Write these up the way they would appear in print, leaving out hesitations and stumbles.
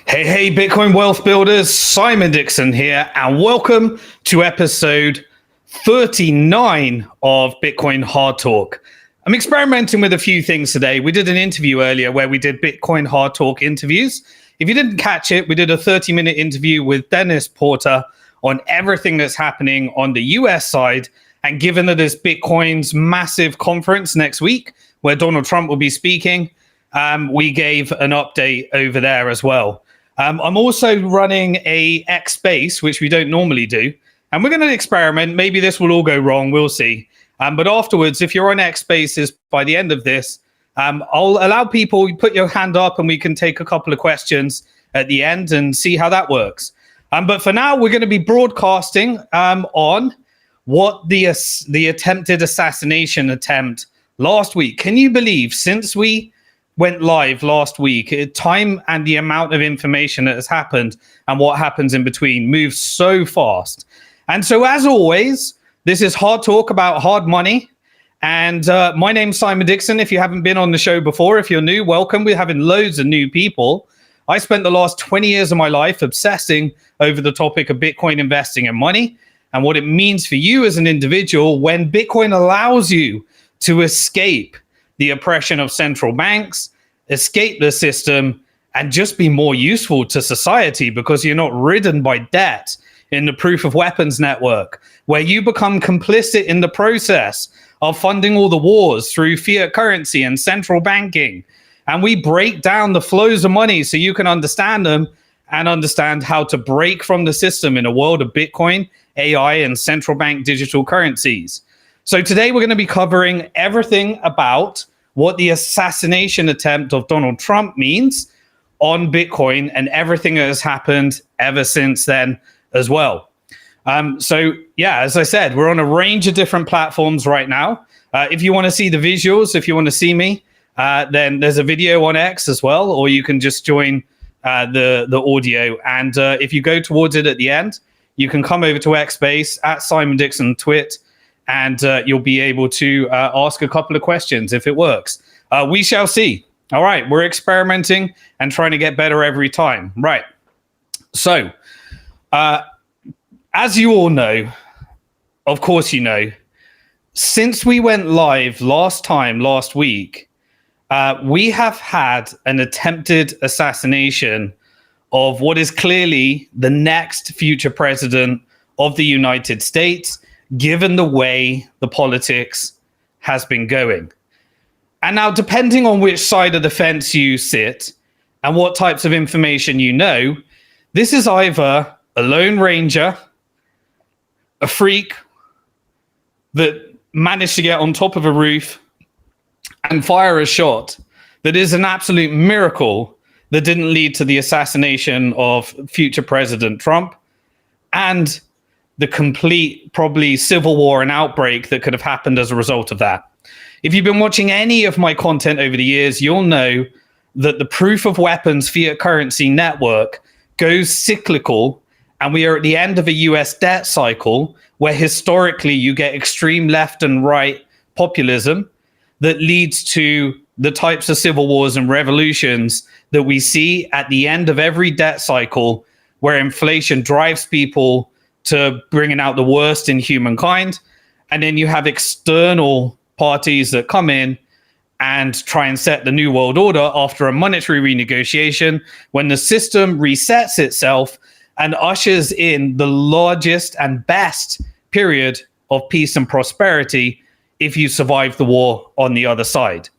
Hey, Bitcoin wealth builders, Simon Dixon here, and welcome to episode 39 of Bitcoin Hard Talk. I'm experimenting with a few things today. We did an interview earlier where we did Bitcoin Hard Talk interviews. If you didn't catch it, we did a 30-minute interview with Dennis Porter on everything that's happening on the US side. And given that it's Bitcoin's massive conference next week, where Donald Trump will be speaking, we gave an update over there as well. I'm also running a X Space, which we don't normally do. And we're going to experiment. Maybe this will all go wrong. We'll see. But afterwards, if you're on X Spaces by the end of this, I'll allow people, put your hand up and we can take a couple of questions at the end and see how that works. But for now, we're going to be broadcasting on what the attempted assassination attempt last week. Can you believe since we went live last week, time and the amount of information that has happened and what happens in between moves so fast. And so as always, this is Hard Talk about hard money. And my name's Simon Dixon. If you haven't been on the show before, if you're new, welcome. We're having loads of new people. I spent the last 20 years of my life obsessing over the topic of Bitcoin investing and money and what it means for you as an individual when Bitcoin allows you to escape the oppression of central banks, escape the system, and just be more useful to society because you're not ridden by debt in the proof of weapons network, where you become complicit in the process of funding all the wars through fiat currency and central banking. And we break down the flows of money so you can understand them and understand how to break from the system in a world of Bitcoin, AI, and central bank digital currencies. So today we're going to be covering everything about what the assassination attempt of Donald Trump means on Bitcoin and everything that has happened ever since then as well. So yeah, as I said, we're on a range of different platforms right now. If you want to see the visuals, if you want to see me, then there's a video on X as well, or you can just join the audio. And if you go towards it at the end, you can come over to X Space at Simon Dixon Twit, and you'll be able to ask a couple of questions if it works. We shall see. All right, we're experimenting and trying to get better every time. Right. So, as you all know, of course you know, since we went live last week, we have had an attempted assassination of what is clearly the next future president of the United States, given the way the politics has been going. And now, depending on which side of the fence you sit and what types of information you know, this is either a lone ranger, a freak that managed to get on top of a roof and fire a shot that is an absolute miracle that didn't lead to the assassination of future President Trump, and the complete, probably, civil war and outbreak that could have happened as a result of that. If you've been watching any of my content over the years, you'll know that the proof of weapons fiat currency network goes cyclical, and we are at the end of a US debt cycle where historically you get extreme left and right populism that leads to the types of civil wars and revolutions that we see at the end of every debt cycle, where inflation drives people to bringing out the worst in humankind. And then you have external parties that come in and try and set the new world order after a monetary renegotiation, when the system resets itself and ushers in the largest and best period of peace and prosperity if you survive the war on the other side.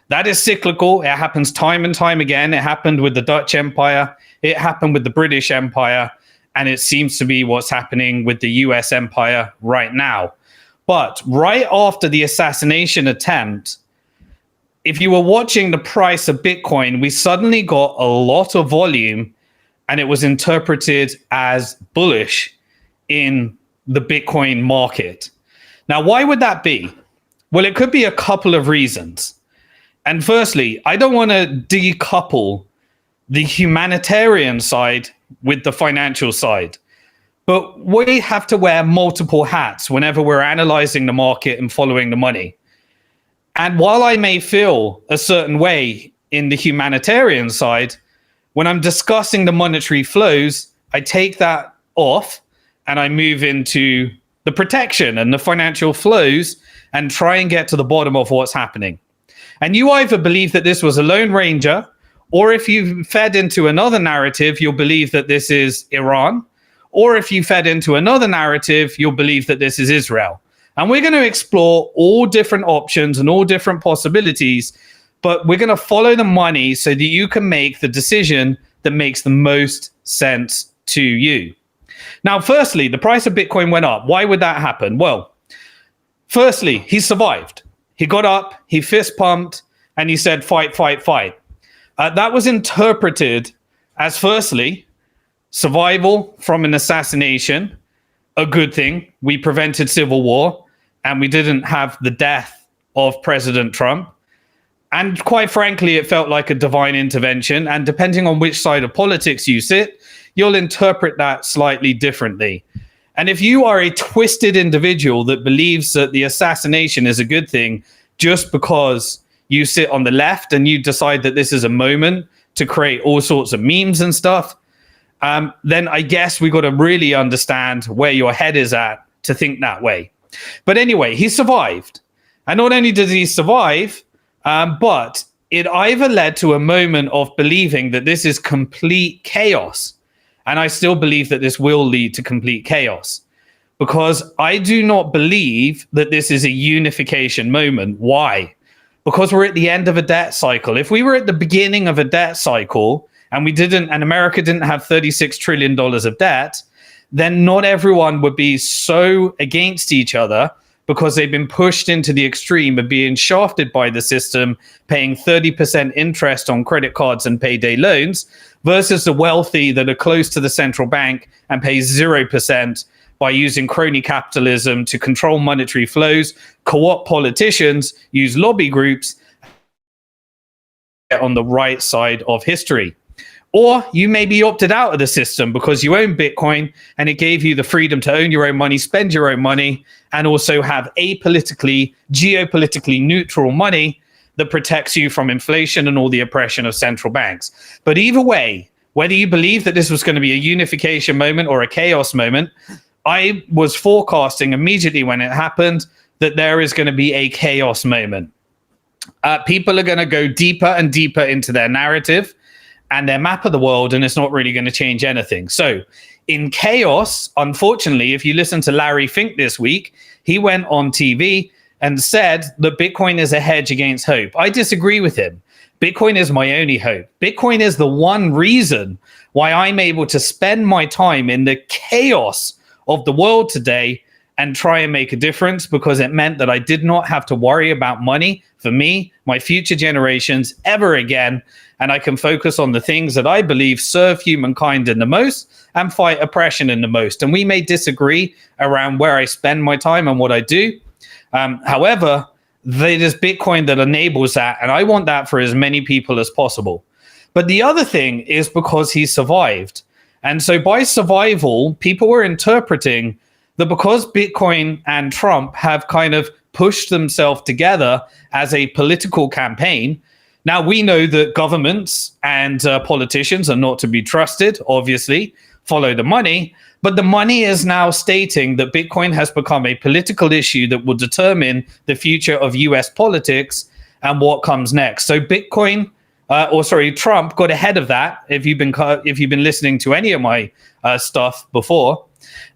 That is cyclical. It happens time and time again. It happened with the Dutch Empire. It happened with the British Empire. And it seems to be what's happening with the US empire right now. But right after the assassination attempt, if you were watching the price of Bitcoin, we suddenly got a lot of volume, and it was interpreted as bullish in the Bitcoin market. Now, why would that be? Well, it could be a couple of reasons. And firstly, I don't want to decouple the humanitarian side with the financial side. But we have to wear multiple hats whenever we're analyzing the market and following the money. And while I may feel a certain way in the humanitarian side, when I'm discussing the monetary flows, I take that off and I move into the protection and the financial flows and try and get to the bottom of what's happening. And you either believe that this was a Lone Ranger, or if you fed into another narrative, you'll believe that this is Iran. Or if you fed into another narrative, you'll believe that this is Israel. And we're going to explore all different options and all different possibilities, but we're going to follow the money so that you can make the decision that makes the most sense to you. Now, firstly, the price of Bitcoin went up. Why would that happen? Well, firstly, he survived. He got up, he fist pumped, and he said, fight, fight, fight. That was interpreted as, firstly, survival from an assassination, a good thing. We prevented civil war, and we didn't have the death of President Trump. And quite frankly, it felt like a divine intervention. And depending on which side of politics you sit, you'll interpret that slightly differently. And if you are a twisted individual that believes that the assassination is a good thing just because you sit on the left and you decide that this is a moment to create all sorts of memes and stuff, then I guess we got to really understand where your head is at to think that way. But anyway, he survived. And not only did he survive, but it either led to a moment of believing that this is complete chaos. And I still believe that this will lead to complete chaos, because I do not believe that this is a unification moment. Why? Because we're at the end of a debt cycle. If we were at the beginning of a debt cycle and America didn't have $36 trillion of debt, then not everyone would be so against each other because they've been pushed into the extreme of being shafted by the system, paying 30% interest on credit cards and payday loans, versus the wealthy that are close to the central bank and pay 0% by using crony capitalism to control monetary flows, co-opt politicians, use lobby groups, on the right side of history. Or you may be opted out of the system because you own Bitcoin and it gave you the freedom to own your own money, spend your own money, and also have apolitically, geopolitically neutral money that protects you from inflation and all the oppression of central banks. But either way, whether you believe that this was going to be a unification moment or a chaos moment, I was forecasting immediately when it happened that there is going to be a chaos moment. People are going to go deeper and deeper into their narrative and their map of the world, and it's not really going to change anything. So in chaos, unfortunately, if you listen to Larry Fink this week, he went on TV and said that Bitcoin is a hedge against hope. I disagree with him. Bitcoin is my only hope. Bitcoin is the one reason why I'm able to spend my time in the chaos of the world today and try and make a difference, because it meant that I did not have to worry about money for me, my future generations ever again. And I can focus on the things that I believe serve humankind in the most and fight oppression in the most. And we may disagree around where I spend my time and what I do. However, it is Bitcoin that enables that. And I want that for as many people as possible. But the other thing is because he survived. And so by survival, people were interpreting that because Bitcoin and Trump have kind of pushed themselves together as a political campaign. Now, we know that governments and politicians are not to be trusted, obviously, follow the money. But the money is now stating that Bitcoin has become a political issue that will determine the future of US politics and what comes next. So Trump got ahead of that. If you've been listening to any of my stuff before.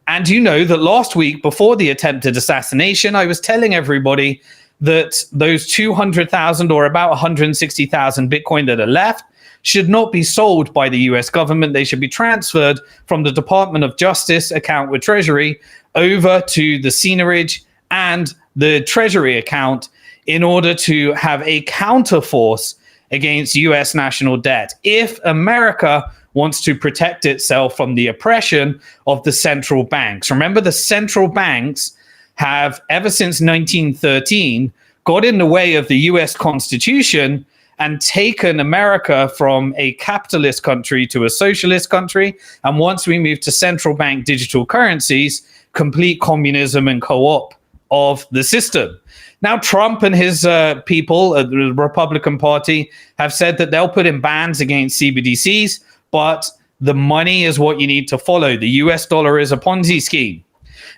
And you know that last week, before the attempted assassination, I was telling everybody that those 200,000 or about 160,000 Bitcoin that are left should not be sold by the US government. They should be transferred from the Department of Justice account with Treasury over to the Seigniorage and the Treasury account in order to have a counterforce against US national debt. If America wants to protect itself from the oppression of the central banks. Remember, the central banks have, ever since 1913, got in the way of the US Constitution and taken America from a capitalist country to a socialist country. And once we move to central bank digital currencies, complete communism and co-op of the system. Now, Trump and his people, the Republican Party, have said that they'll put in bans against CBDCs. but the money is what you need to follow. The US dollar is a Ponzi scheme.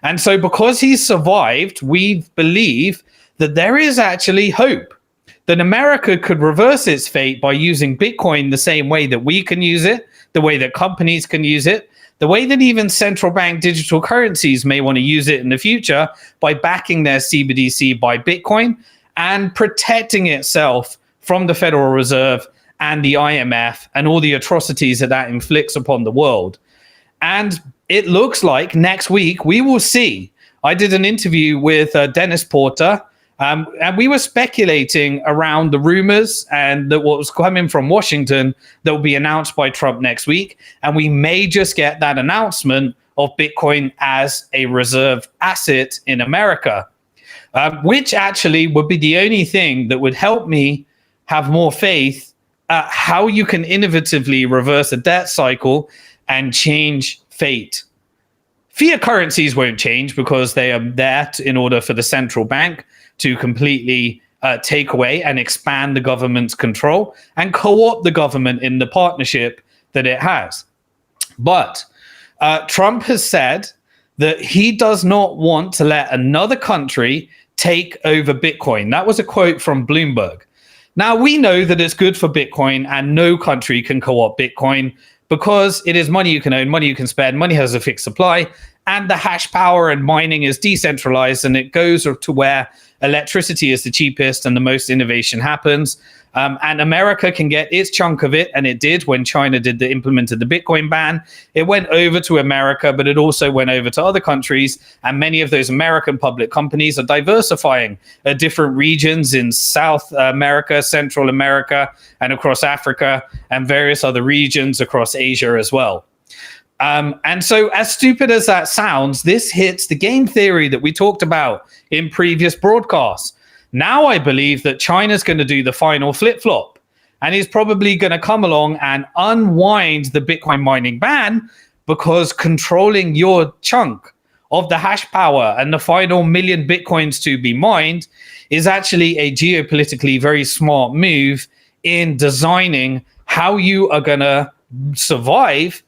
And so because he's survived, we believe that there is actually hope that America could reverse its fate by using Bitcoin the same way that we can use it, the way that companies can use it, the way that even central bank digital currencies may want to use it in the future by backing their CBDC by Bitcoin and protecting itself from the Federal Reserve and the IMF and all the atrocities that that inflicts upon the world. And it looks like next week we will see. I did an interview with Dennis Porter, and we were speculating around the rumors and that what was coming from Washington that will be announced by Trump next week. And we may just get that announcement of Bitcoin as a reserve asset in America, which actually would be the only thing that would help me have more faith how you can innovatively reverse a debt cycle and change fate. Fiat currencies won't change because they are there in order for the central bank to completely take away and expand the government's control and co-opt the government in the partnership that it has. But Trump has said that he does not want to let another country take over Bitcoin. That was a quote from Bloomberg. Now, we know that it's good for Bitcoin and no country can co-opt Bitcoin because it is money you can own, money you can spend, money has a fixed supply, and the hash power and mining is decentralized, and it goes to where electricity is the cheapest and the most innovation happens. And America can get its chunk of it, and it did when China implemented the Bitcoin ban. It went over to America, but it also went over to other countries, and many of those American public companies are diversifying different regions in South America, Central America, and across Africa, and various other regions across Asia as well. And so as stupid as that sounds, this hits the game theory that we talked about in previous broadcasts. Now I believe that China's going to do the final flip-flop, and he's probably going to come along and unwind the Bitcoin mining ban, because controlling your chunk of the hash power and the final million Bitcoins to be mined is actually a geopolitically very smart move in designing how you are going to survive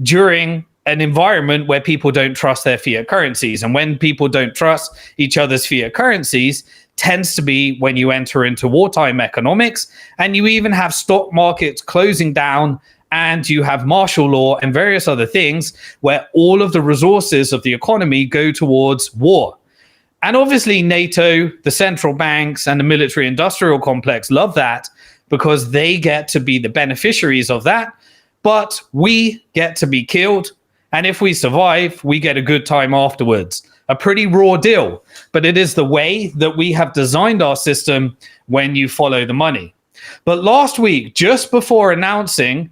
during an environment where people don't trust their fiat currencies. And when people don't trust each other's fiat currencies, tends to be when you enter into wartime economics, and you even have stock markets closing down, and you have martial law and various other things where all of the resources of the economy go towards war. And obviously NATO, the central banks, and the military industrial complex love that because they get to be the beneficiaries of that. But we get to be killed, and if we survive, we get a good time afterwards. A pretty raw deal, but it is the way that we have designed our system when you follow the money. But last week, just before announcing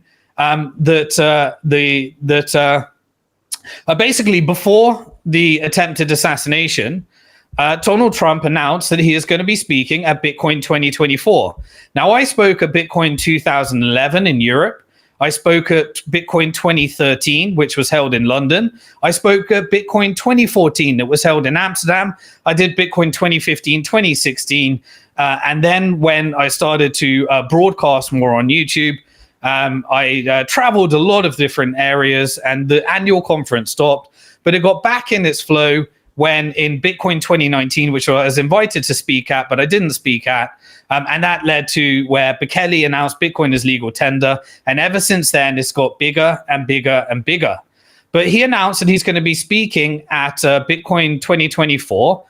basically before the attempted assassination, Donald Trump announced that he is going to be speaking at Bitcoin 2024. Now, I spoke at Bitcoin 2011 in Europe. I spoke at Bitcoin 2013, which was held in London. I spoke at Bitcoin 2014, that was held in Amsterdam. I did Bitcoin 2015, 2016. And then when I started to broadcast more on YouTube, I traveled a lot of different areas, and the annual conference stopped. But it got back in its flow when in Bitcoin 2019, which I was invited to speak at, but I didn't speak at. And that led to where Bukele announced Bitcoin as legal tender. And ever since then, it's got bigger and bigger and bigger. But he announced that he's going to be speaking at Bitcoin 2024.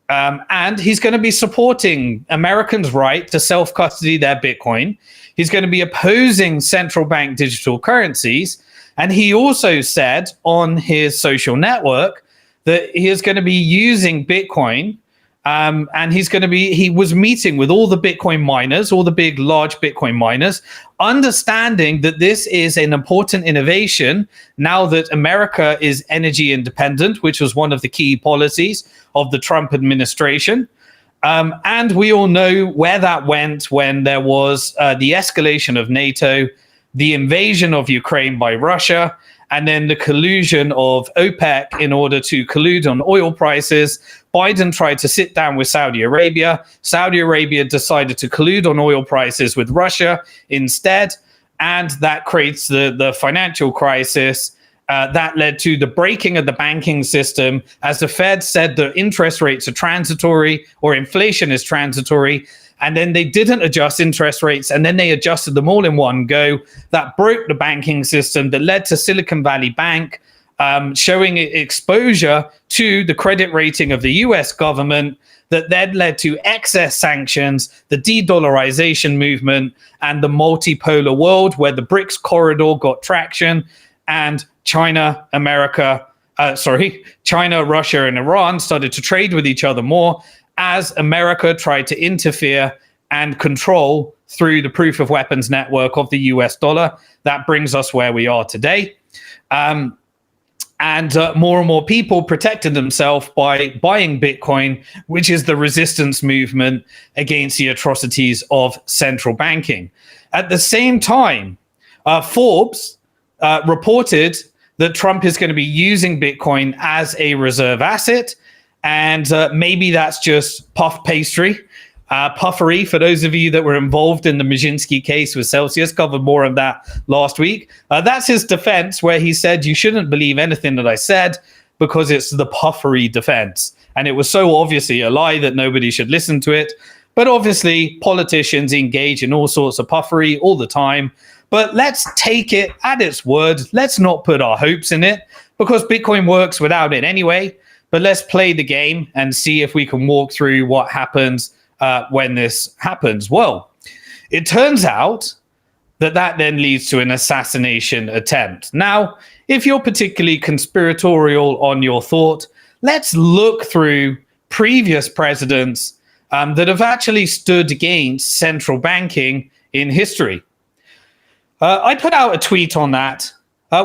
And he's going to be supporting Americans' right to self-custody their Bitcoin. He's going to be opposing central bank digital currencies. And he also said on his social network that he is going to be using Bitcoin. And he was meeting with all the Bitcoin miners, all the big, large Bitcoin miners, understanding that this is an important innovation now that America is energy independent, which was one of the key policies of the Trump administration. And we all know where that went when there was the escalation of NATO, the invasion of Ukraine by Russia, and then the collusion of OPEC in order to collude on oil prices. Biden tried to sit down with Saudi Arabia. Saudi Arabia decided to collude on oil prices with Russia instead. and that creates the financial crisis. That led to the breaking of the banking system, as the Fed said the interest rates are transitory, or inflation is transitory, and then they didn't adjust interest rates, and then they adjusted them all in one go. That broke the banking system, that led to Silicon Valley Bank showing exposure to the credit rating of the US government, that then led to excess sanctions, the de-dollarization movement, and the multipolar world where the BRICS corridor got traction, and China, Russia, and Iran started to trade with each other more as America tried to interfere and control through the proof of weapons network of the US dollar. That brings us where we are today. And more and more people protected themselves by buying Bitcoin, which is the resistance movement against the atrocities of central banking. At the same time, Forbes reported that Trump is going to be using Bitcoin as a reserve asset. And maybe that's just puffery for those of you that were involved in the Mashinsky case with Celsius. Covered more of that last week. That's his defense, where he said, you shouldn't believe anything that I said because it's the puffery defense. And it was so obviously a lie that nobody should listen to it. But obviously, politicians engage in all sorts of puffery all the time. But let's take it at its word. Let's not put our hopes in it, because Bitcoin works without it anyway. But let's play the game and see if we can walk through what happens when this happens. Well, it turns out that then leads to an assassination attempt. Now, if you're particularly conspiratorial on your thought, let's look through previous presidents that have actually stood against central banking in history. I put out a tweet on that.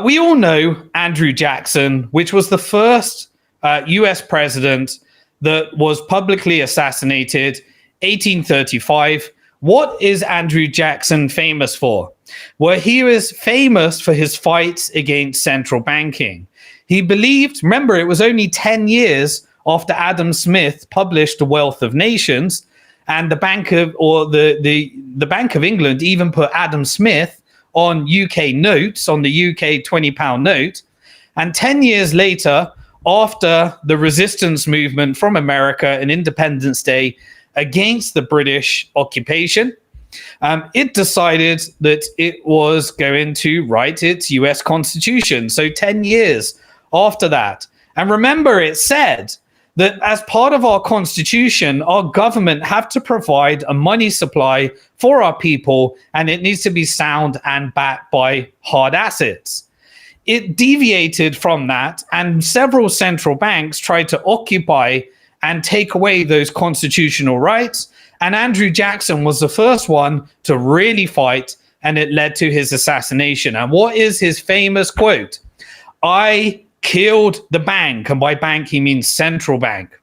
We all know Andrew Jackson, which was the first US president that was publicly assassinated, 1835. What is Andrew Jackson famous for? Well, he was famous for his fights against central banking. He believed, remember, it was only 10 years after Adam Smith published The Wealth of Nations, and the Bank of England even put Adam Smith on UK notes, on the UK £20 note. And 10 years later, after the resistance movement from America and Independence Day against the British occupation, it decided that it was going to write its US Constitution. So 10 years after that. And remember, it said that as part of our Constitution, our government have to provide a money supply for our people, and it needs to be sound and backed by hard assets. It deviated from that, and several central banks tried to occupy and take away those constitutional rights. And Andrew Jackson was the first one to really fight, and it led to his assassination. And what is his famous quote? I killed the bank, and by bank he means central bank.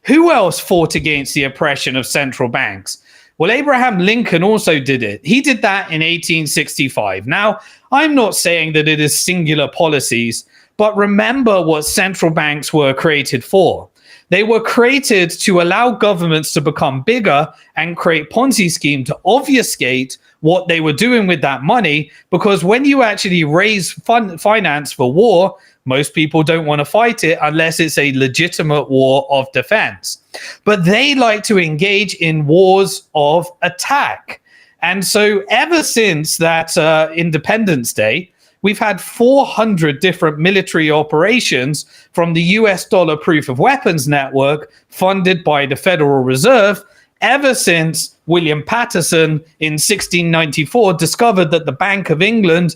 Who else fought against the oppression of central banks? Well, Abraham Lincoln also did it. He did that in 1865. Now, I'm not saying that it is singular policies, but remember what central banks were created for. They were created to allow governments to become bigger and create Ponzi scheme to obfuscate what they were doing with that money, because when you actually raise finance for war, most people don't want to fight it unless it's a legitimate war of defense. But they like to engage in wars of attack. And so ever since that Independence Day, we've had 400 different military operations from the US dollar proof of weapons network funded by the Federal Reserve, ever since William Patterson in 1694 discovered that the Bank of England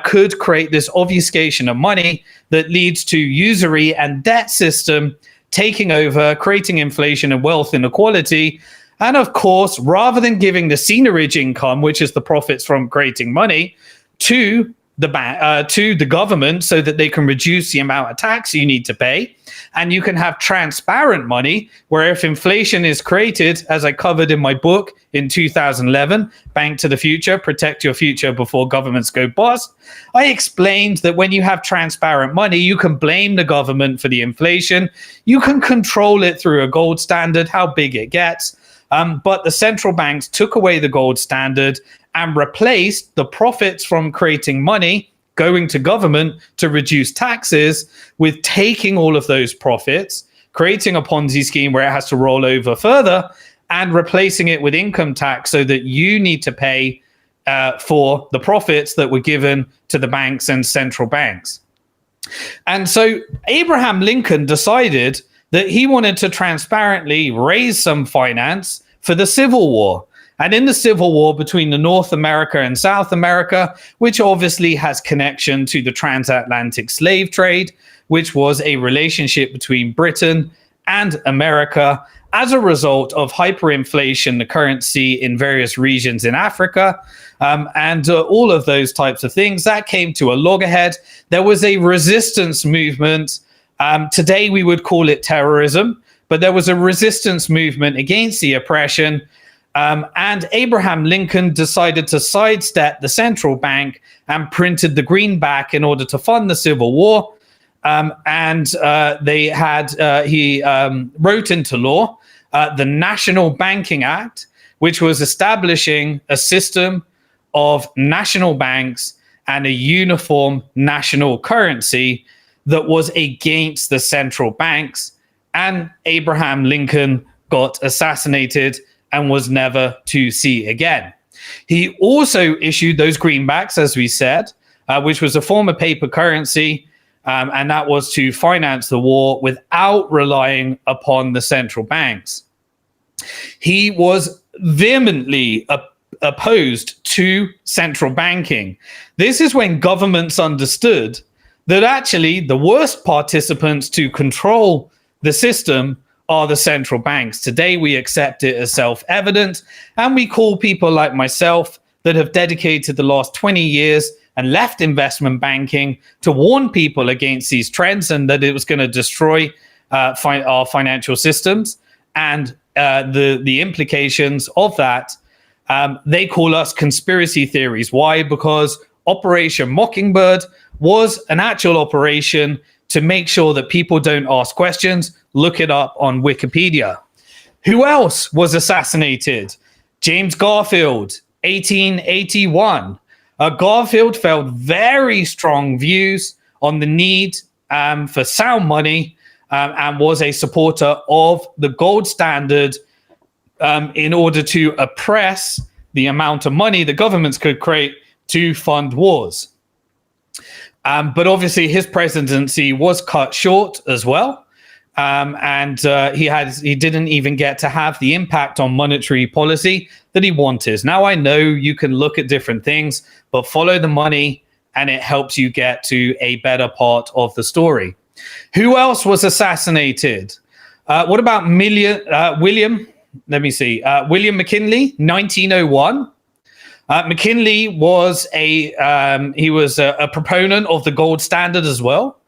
could create this obfuscation of money that leads to usury and debt system taking over, creating inflation and wealth inequality. And of course, rather than giving the seigniorage income, which is the profits from creating money, to the government so that they can reduce the amount of tax you need to pay, and you can have transparent money where if inflation is created, as I covered in my book in 2011, Bank to the Future, Protect Your Future Before Governments Go Bust, I explained that when you have transparent money, you can blame the government for the inflation. You can control it through a gold standard, how big it gets. But the central banks took away the gold standard and replaced the profits from creating money going to government to reduce taxes with taking all of those profits, creating a Ponzi scheme where it has to roll over further, and replacing it with income tax so that you need to pay for the profits that were given to the banks and central banks. And so Abraham Lincoln decided that he wanted to transparently raise some finance for the Civil War. And in the Civil War between the North America and South America, which obviously has connection to the transatlantic slave trade, which was a relationship between Britain and America as a result of hyperinflation, the currency in various regions in Africa, and all of those types of things, that came to a loggerhead. There was a resistance movement. Today we would call it terrorism, but there was a resistance movement against the oppression. And Abraham Lincoln decided to sidestep the central bank and printed the greenback in order to fund the Civil War. He wrote into law the National Banking Act, which was establishing a system of national banks and a uniform national currency that was against the central banks. And Abraham Lincoln got assassinated and was never to see again. He also issued those greenbacks, as we said, which was a form of paper currency, and that was to finance the war without relying upon the central banks. He was vehemently opposed to central banking. This is when governments understood that actually the worst participants to control the system are the central banks. Today, we accept it as self-evident, and we call people like myself that have dedicated the last 20 years and left investment banking to warn people against these trends and that it was going to destroy our financial systems and the implications of that. They call us conspiracy theories. Why? Because Operation Mockingbird was an actual operation to make sure that people don't ask questions. Look it up on Wikipedia. Who else was assassinated? James Garfield, 1881. Garfield held very strong views on the need for sound money and was a supporter of the gold standard in order to oppress the amount of money the governments could create to fund wars. But obviously his presidency was cut short as well. And he didn't even get to have the impact on monetary policy that he wanted. Now, I know you can look at different things, but follow the money and it helps you get to a better part of the story. Who else was assassinated? What about William? Let me see. William McKinley, 1901. McKinley was a proponent of the gold standard as well.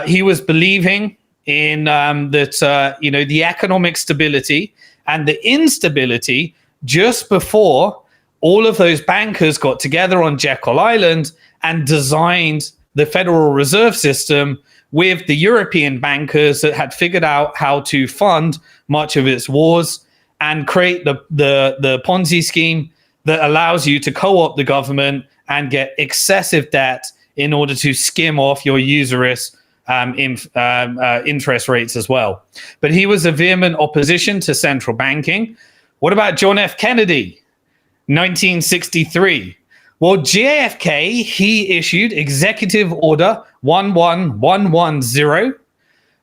He was believing in the economic stability and the instability just before all of those bankers got together on Jekyll Island and designed the Federal Reserve System with the European bankers that had figured out how to fund much of its wars and create the Ponzi scheme that allows you to co-opt the government and get excessive debt in order to skim off your usurious interest rates as well. But he was a vehement opposition to central banking. What about John F. Kennedy, 1963? Well, JFK, he issued Executive Order 11110,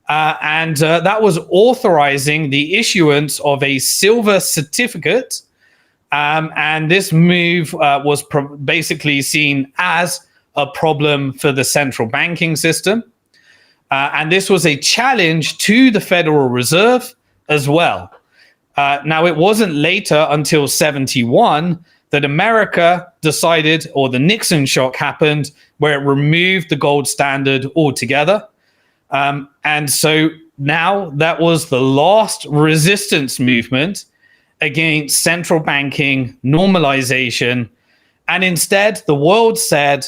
and that was authorizing the issuance of a silver certificate. And this move was basically seen as a problem for the central banking system. And this was a challenge to the Federal Reserve as well. Now, it wasn't later until 71 that America decided, or the Nixon shock happened, where it removed the gold standard altogether. And so now that was the last resistance movement against central banking normalization. And instead, the world said,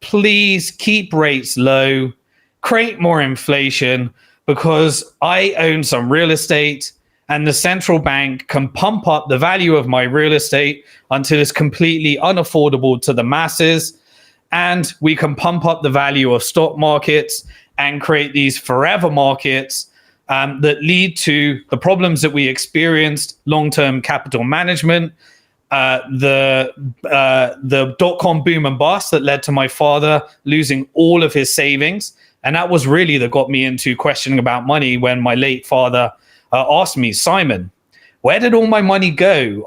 please keep rates low, create more inflation, because I own some real estate and the central bank can pump up the value of my real estate until it's completely unaffordable to the masses. And we can pump up the value of stock markets and create these forever markets that lead to the problems that we experienced: long-term capital management, the dot-com boom and bust that led to my father losing all of his savings. And that was really that got me into questioning about money when my late father asked me, Simon, where did all my money go?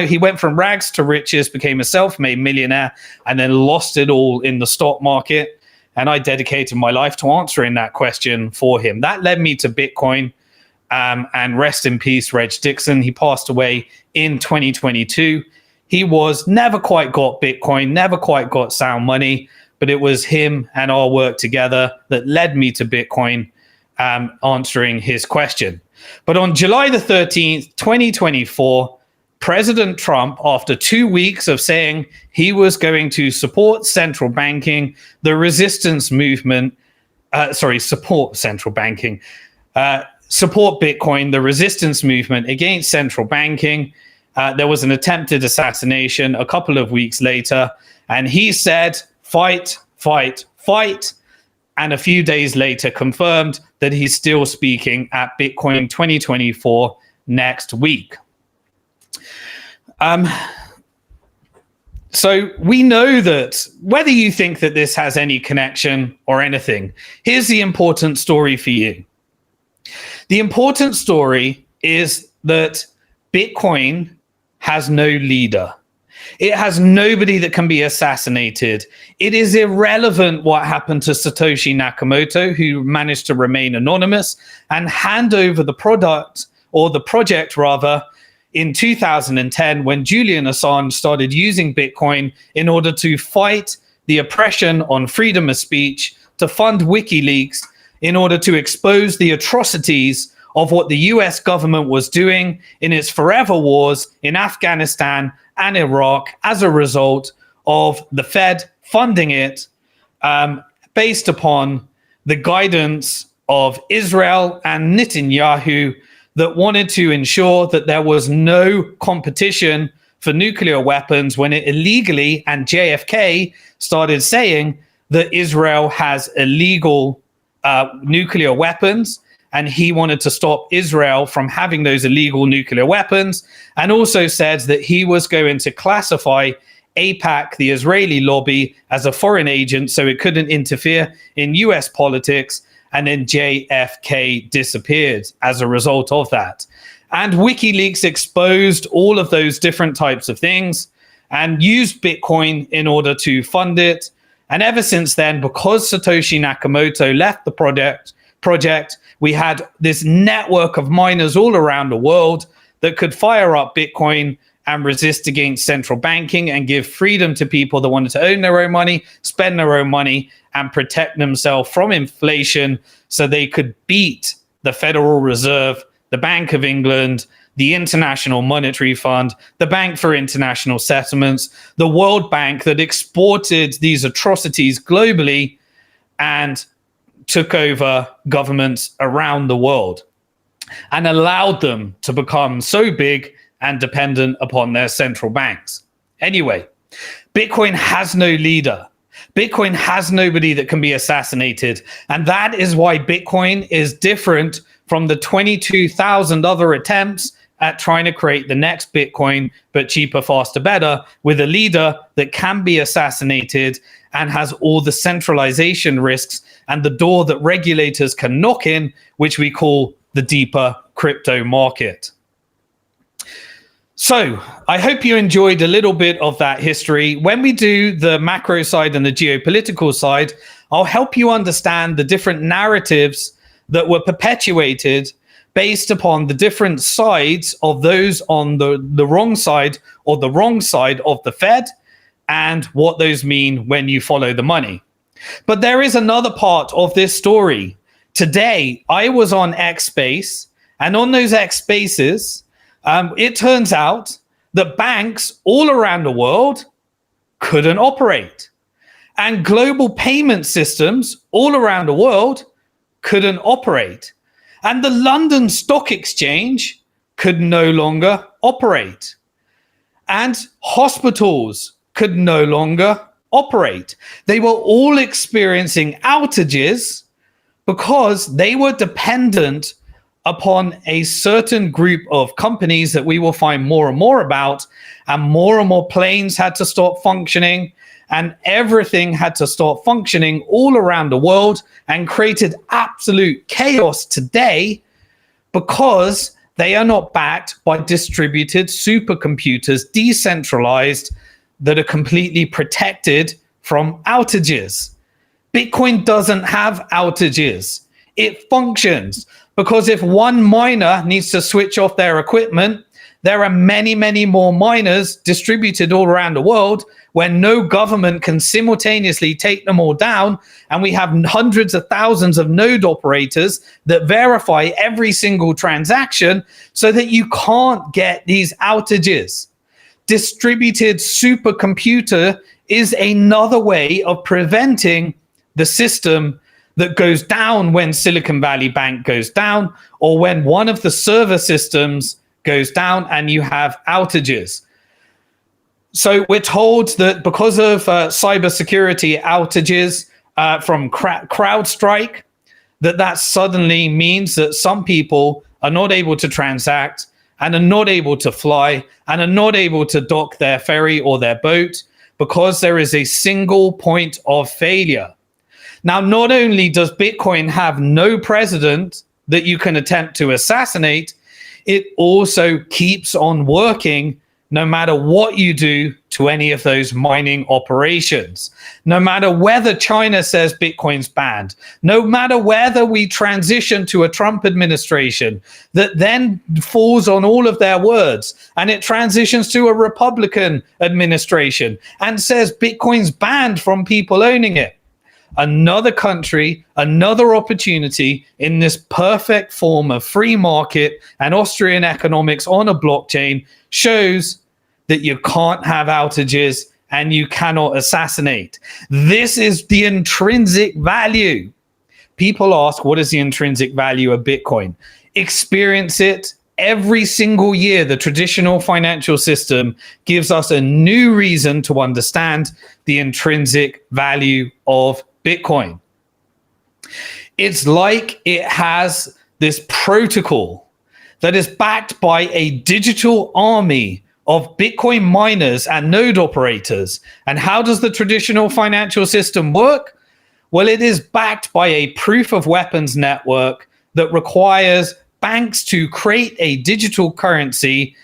He went from rags to riches, became a self-made millionaire, and then lost it all in the stock market. And I dedicated my life to answering that question for him. That led me to Bitcoin. And rest in peace, Reg Dixon. He passed away in 2022. He never quite got Bitcoin, never quite got sound money, but it was him and our work together that led me to Bitcoin, answering his question. But on July the 13th, 2024, President Trump, after 2 weeks of saying he was going to support central banking, the resistance movement, support central banking, support Bitcoin, the resistance movement against central banking, there was an attempted assassination a couple of weeks later, and he said, fight, fight, fight. And a few days later confirmed that he's still speaking at Bitcoin 2024 next week. So we know that whether you think that this has any connection or anything, here's the important story for you. The important story is that Bitcoin has no leader. It has nobody that can be assassinated. It is irrelevant what happened to Satoshi Nakamoto, who managed to remain anonymous and hand over the project in 2010, when Julian Assange started using Bitcoin in order to fight the oppression on freedom of speech, to fund WikiLeaks, in order to expose the atrocities of what the US government was doing in its forever wars in Afghanistan and Iraq as a result of the Fed funding it based upon the guidance of Israel and Netanyahu, that wanted to ensure that there was no competition for nuclear weapons when it illegally, and JFK started saying that Israel has illegal nuclear weapons, and he wanted to stop Israel from having those illegal nuclear weapons, and also said that he was going to classify AIPAC, the Israeli lobby, as a foreign agent so it couldn't interfere in US politics. And then JFK disappeared as a result of that. And WikiLeaks exposed all of those different types of things and used Bitcoin in order to fund it. And ever since then, because Satoshi Nakamoto left the project, we had this network of miners all around the world that could fire up Bitcoin and resist against central banking and give freedom to people that wanted to own their own money, spend their own money, and protect themselves from inflation so they could beat the Federal Reserve, the Bank of England, the International Monetary Fund, the Bank for International Settlements, the World Bank that exported these atrocities globally and took over governments around the world and allowed them to become so big and dependent upon their central banks. Anyway, Bitcoin has no leader. Bitcoin has nobody that can be assassinated. And that is why Bitcoin is different from the 22,000 other attempts at trying to create the next Bitcoin, but cheaper, faster, better, with a leader that can be assassinated and has all the centralization risks and the door that regulators can knock in, which we call the deeper crypto market. So I hope you enjoyed a little bit of that history. When we do the macro side and the geopolitical side, I'll help you understand the different narratives that were perpetuated based upon the different sides of those on the wrong side or the wrong side of the Fed, and what those mean when you follow the money. But there is another part of this story. Today, I was on X Space, and on those X Spaces, it turns out that banks all around the world couldn't operate, and global payment systems all around the world couldn't operate. And the London Stock Exchange could no longer operate. And hospitals could no longer operate. They were all experiencing outages because they were dependent upon a certain group of companies that we will find more and more about, and more planes had to stop functioning, and everything had to stop functioning all around the world, and created absolute chaos today because they are not backed by distributed supercomputers, decentralized, that are completely protected from outages. Bitcoin doesn't have outages. It functions because if one miner needs to switch off their equipment, there are many more miners distributed all around the world where no government can simultaneously take them all down. And we have hundreds of thousands of node operators that verify every single transaction so that you can't get these outages. Distributed supercomputer is another way of preventing the system that goes down when Silicon Valley Bank goes down, or when one of the server systems goes down and you have outages. So we're told that because of cybersecurity outages from CrowdStrike, that suddenly means that some people are not able to transact and are not able to fly and are not able to dock their ferry or their boat because there is a single point of failure. Now, not only does Bitcoin have no president that you can attempt to assassinate, it also keeps on working no matter what you do to any of those mining operations. No matter whether China says Bitcoin's banned, no matter whether we transition to a Trump administration that then falls on all of their words and it transitions to a Republican administration and says Bitcoin's banned from people owning it. Another country, another opportunity in this perfect form of free market and Austrian economics on a blockchain shows that you can't have outages and you cannot assassinate. This is the intrinsic value. People ask, what is the intrinsic value of Bitcoin? Experience it every single year. The traditional financial system gives us a new reason to understand the intrinsic value of Bitcoin. It's like it has this protocol that is backed by a digital army of Bitcoin miners and node operators. And how does the traditional financial system work? Well, it is backed by a proof of weapons network that requires banks to create a digital currency,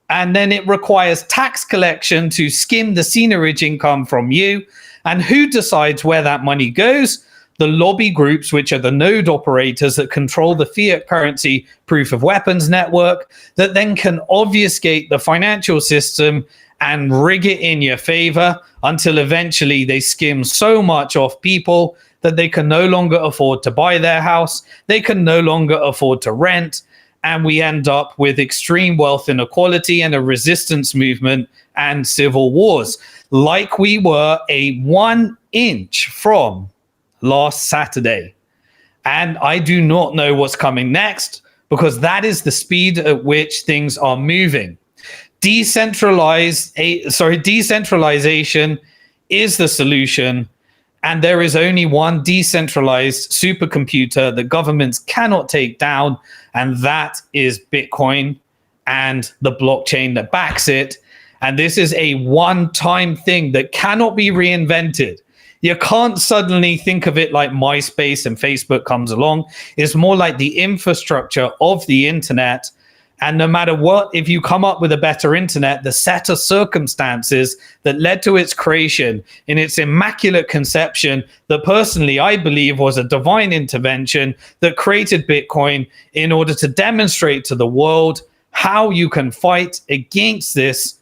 and then it requires tax collection to skim the seigniorage income from you. And who decides where that money goes? The lobby groups, which are the node operators that control the fiat currency proof of weapons network, that then can obfuscate the financial system and rig it in your favor until eventually they skim so much off people that they can no longer afford to buy their house, they can no longer afford to rent, and we end up with extreme wealth inequality and a resistance movement and civil wars, like we were a 1 inch from last Saturday. And I do not know what's coming next, because that is the speed at which things are moving. Decentralization is the solution, and there is only one decentralized supercomputer that governments cannot take down, and that is Bitcoin and the blockchain that backs it. And this is a one-time thing that cannot be reinvented. You can't suddenly think of it like MySpace and Facebook comes along. It's more like the infrastructure of the internet. And no matter what, if you come up with a better internet, the set of circumstances that led to its creation in its immaculate conception, that personally I believe was a divine intervention that created Bitcoin in order to demonstrate to the world how you can fight against this,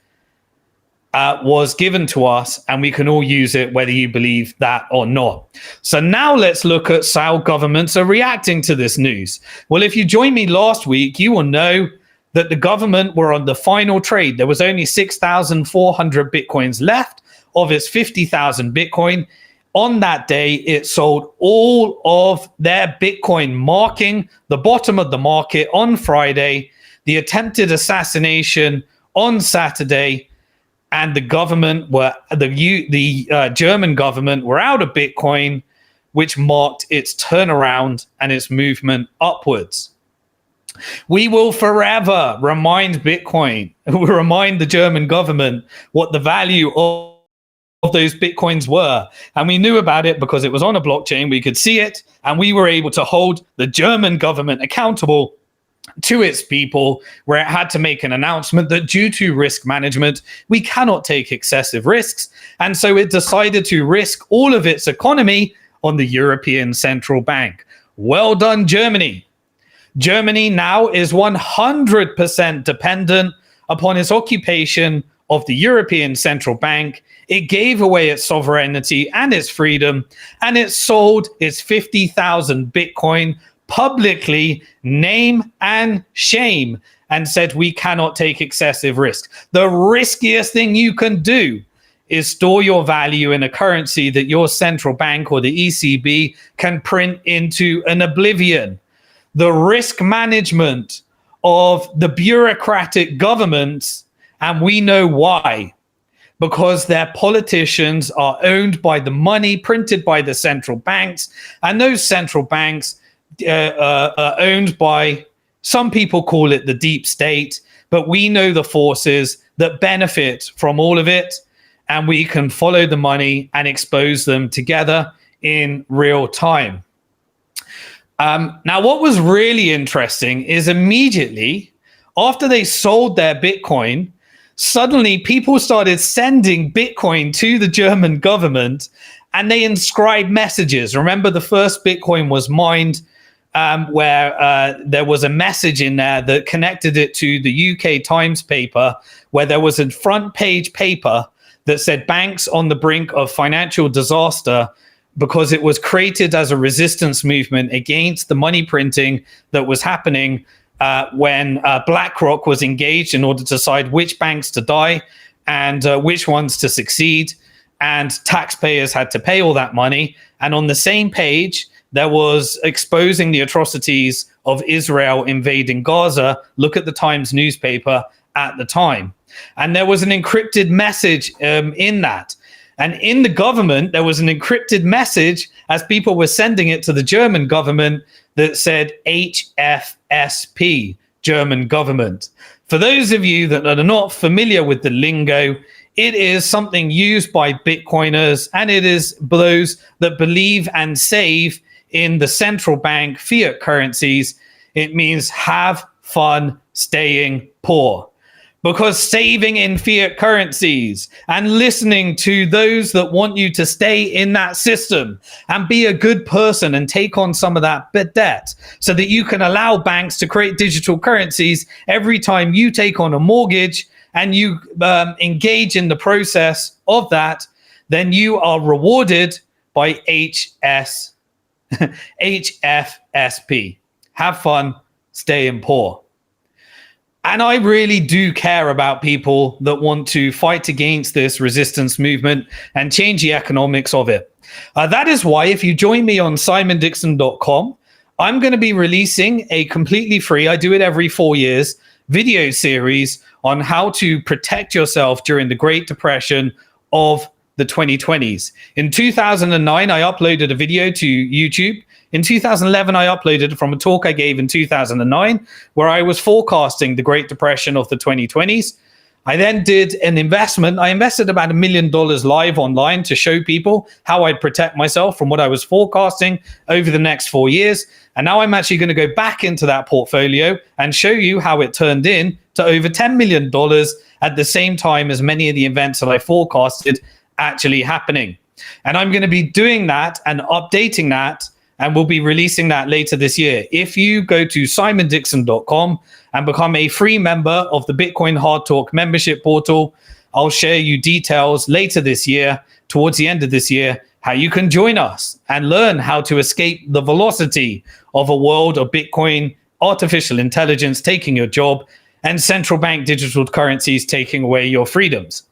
was given to us, and we can all use it whether you believe that or not. So now let's look at how governments are reacting to this news. Well, if you joined me last week, you will know that the government were on the final trade. There was only 6,400 Bitcoins left of its 50,000 Bitcoin. On that day, it sold all of their Bitcoin, marking the bottom of the market on Friday. The the attempted assassination on Saturday, and the German government were out of Bitcoin, which marked its turnaround and its movement upwards. We will forever remind Bitcoin, remind the German government what the value of those Bitcoins were. And we knew about it because it was on a blockchain. We could see it, and we were able to hold the German government accountable to its people, where it had to make an announcement that due to risk management, we cannot take excessive risks. And so it decided to risk all of its economy on the European Central Bank. Well done, Germany. Germany now is 100% dependent upon its occupation of the European Central Bank. It gave away its sovereignty and its freedom, and it sold its 50,000 Bitcoin publicly, name and shame, and said we cannot take excessive risk. The riskiest thing you can do is store your value in a currency that your central bank or the ECB can print into an oblivion. The risk management of the bureaucratic governments, and we know why. Because their politicians are owned by the money printed by the central banks, and those central banks are owned by, some people call it the deep state, but we know the forces that benefit from all of it, and we can follow the money and expose them together in real time. Now, what was really interesting is immediately after they sold their Bitcoin, suddenly people started sending Bitcoin to the German government, and they inscribed messages. Remember, the first Bitcoin was mined where there was a message in there that connected it to the UK Times paper, where there was a front page paper that said banks on the brink of financial disaster, because it was created as a resistance movement against the money printing that was happening when BlackRock was engaged in order to decide which banks to die and which ones to succeed. And taxpayers had to pay all that money. And on the same page, there was exposing the atrocities of Israel invading Gaza. Look at the Times newspaper at the time. And there was an encrypted message in that. And in the government, there was an encrypted message as people were sending it to the German government that said HFSP, German government. For those of you that are not familiar with the lingo, it is something used by Bitcoiners, and it is those that believe and save in the central bank fiat currencies. It means have fun staying poor. Because saving in fiat currencies and listening to those that want you to stay in that system and be a good person and take on some of that debt so that you can allow banks to create digital currencies every time you take on a mortgage and you engage in the process of that, then you are rewarded by HFSP. Have fun, stay in poor. And I really do care about people that want to fight against this resistance movement and change the economics of it. That is why if you join me on simondixon.com, I'm going to be releasing a completely free, I do it every 4 years, video series on how to protect yourself during the Great Depression of the 2020s. In 2009, I uploaded a video to YouTube. In 2011, I uploaded from a talk I gave in 2009, where I was forecasting the Great Depression of the 2020s. I then did an investment. I invested about $1 million live online to show people how I'd protect myself from what I was forecasting over the next 4 years. And now I'm actually going to go back into that portfolio and show you how it turned in to over $10 million at the same time as many of the events that I forecasted actually happening. And I'm going to be doing that and updating that, and we'll be releasing that later this year. If you go to simondixon.com and become a free member of the Bitcoin Hard Talk membership portal, I'll share you details later this year, towards the end of this year, how you can join us and learn how to escape the velocity of a world of Bitcoin, artificial intelligence taking your job, and central bank digital currencies taking away your freedoms.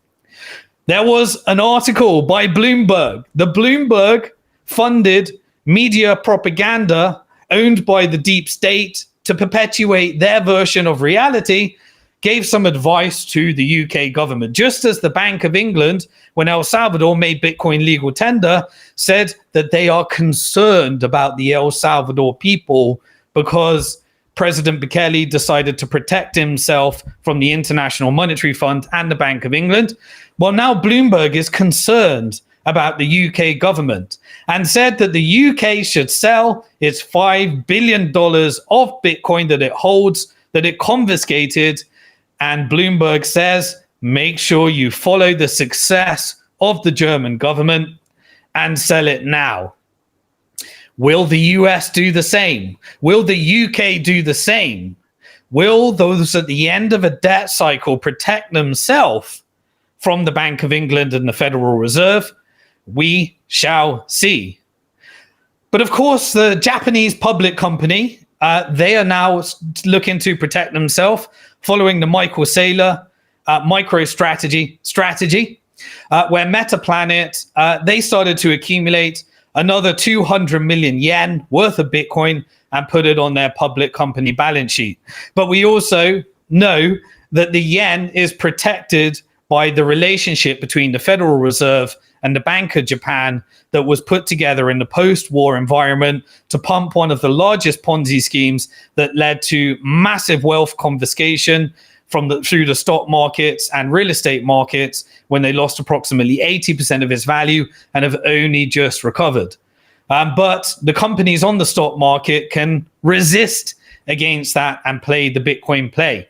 There was an article by Bloomberg. The Bloomberg funded media propaganda owned by the deep state to perpetuate their version of reality, gave some advice to the UK government. Just as the Bank of England, when El Salvador made Bitcoin legal tender, said that they are concerned about the El Salvador people because President Bukele decided to protect himself from the International Monetary Fund and the Bank of England. Well, now Bloomberg is concerned about the UK government and said that the UK should sell its $5 billion of Bitcoin that it holds, that it confiscated. And Bloomberg says, make sure you follow the success of the German government and sell it now. Will the US do the same? Will the UK do the same? Will those at the end of a debt cycle protect themselves from the Bank of England and the Federal Reserve? We shall see. But of course, the Japanese public company, they are now looking to protect themselves following the Michael Saylor MicroStrategy strategy, where Metaplanet, they started to accumulate another 200 million yen worth of Bitcoin and put it on their public company balance sheet. But we also know that the yen is protected by the relationship between the Federal Reserve and the Bank of Japan that was put together in the post-war environment to pump one of the largest Ponzi schemes that led to massive wealth confiscation through the stock markets and real estate markets when they lost approximately 80% of its value and have only just recovered. But the companies on the stock market can resist against that and play the Bitcoin play.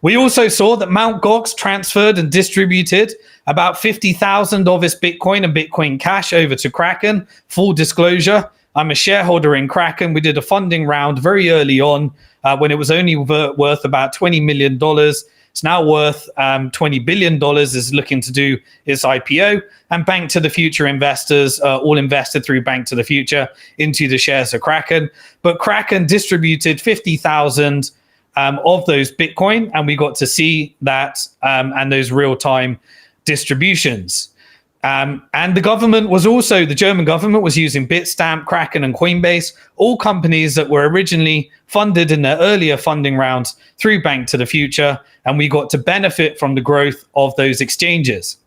We also saw that Mt. Gox transferred and distributed about 50,000 of its Bitcoin and Bitcoin Cash over to Kraken. Full disclosure, I'm a shareholder in Kraken. We did a funding round very early on when it was only worth about $20 million. It's now worth $20 billion, is looking to do its IPO. And Bank to the Future investors all invested through Bank to the Future into the shares of Kraken. But Kraken distributed 50,000 of those Bitcoin, and we got to see that and those real-time distributions. And the government was also, the German government was using Bitstamp, Kraken, and Coinbase, all companies that were originally funded in their earlier funding rounds through Bank to the Future, and we got to benefit from the growth of those exchanges.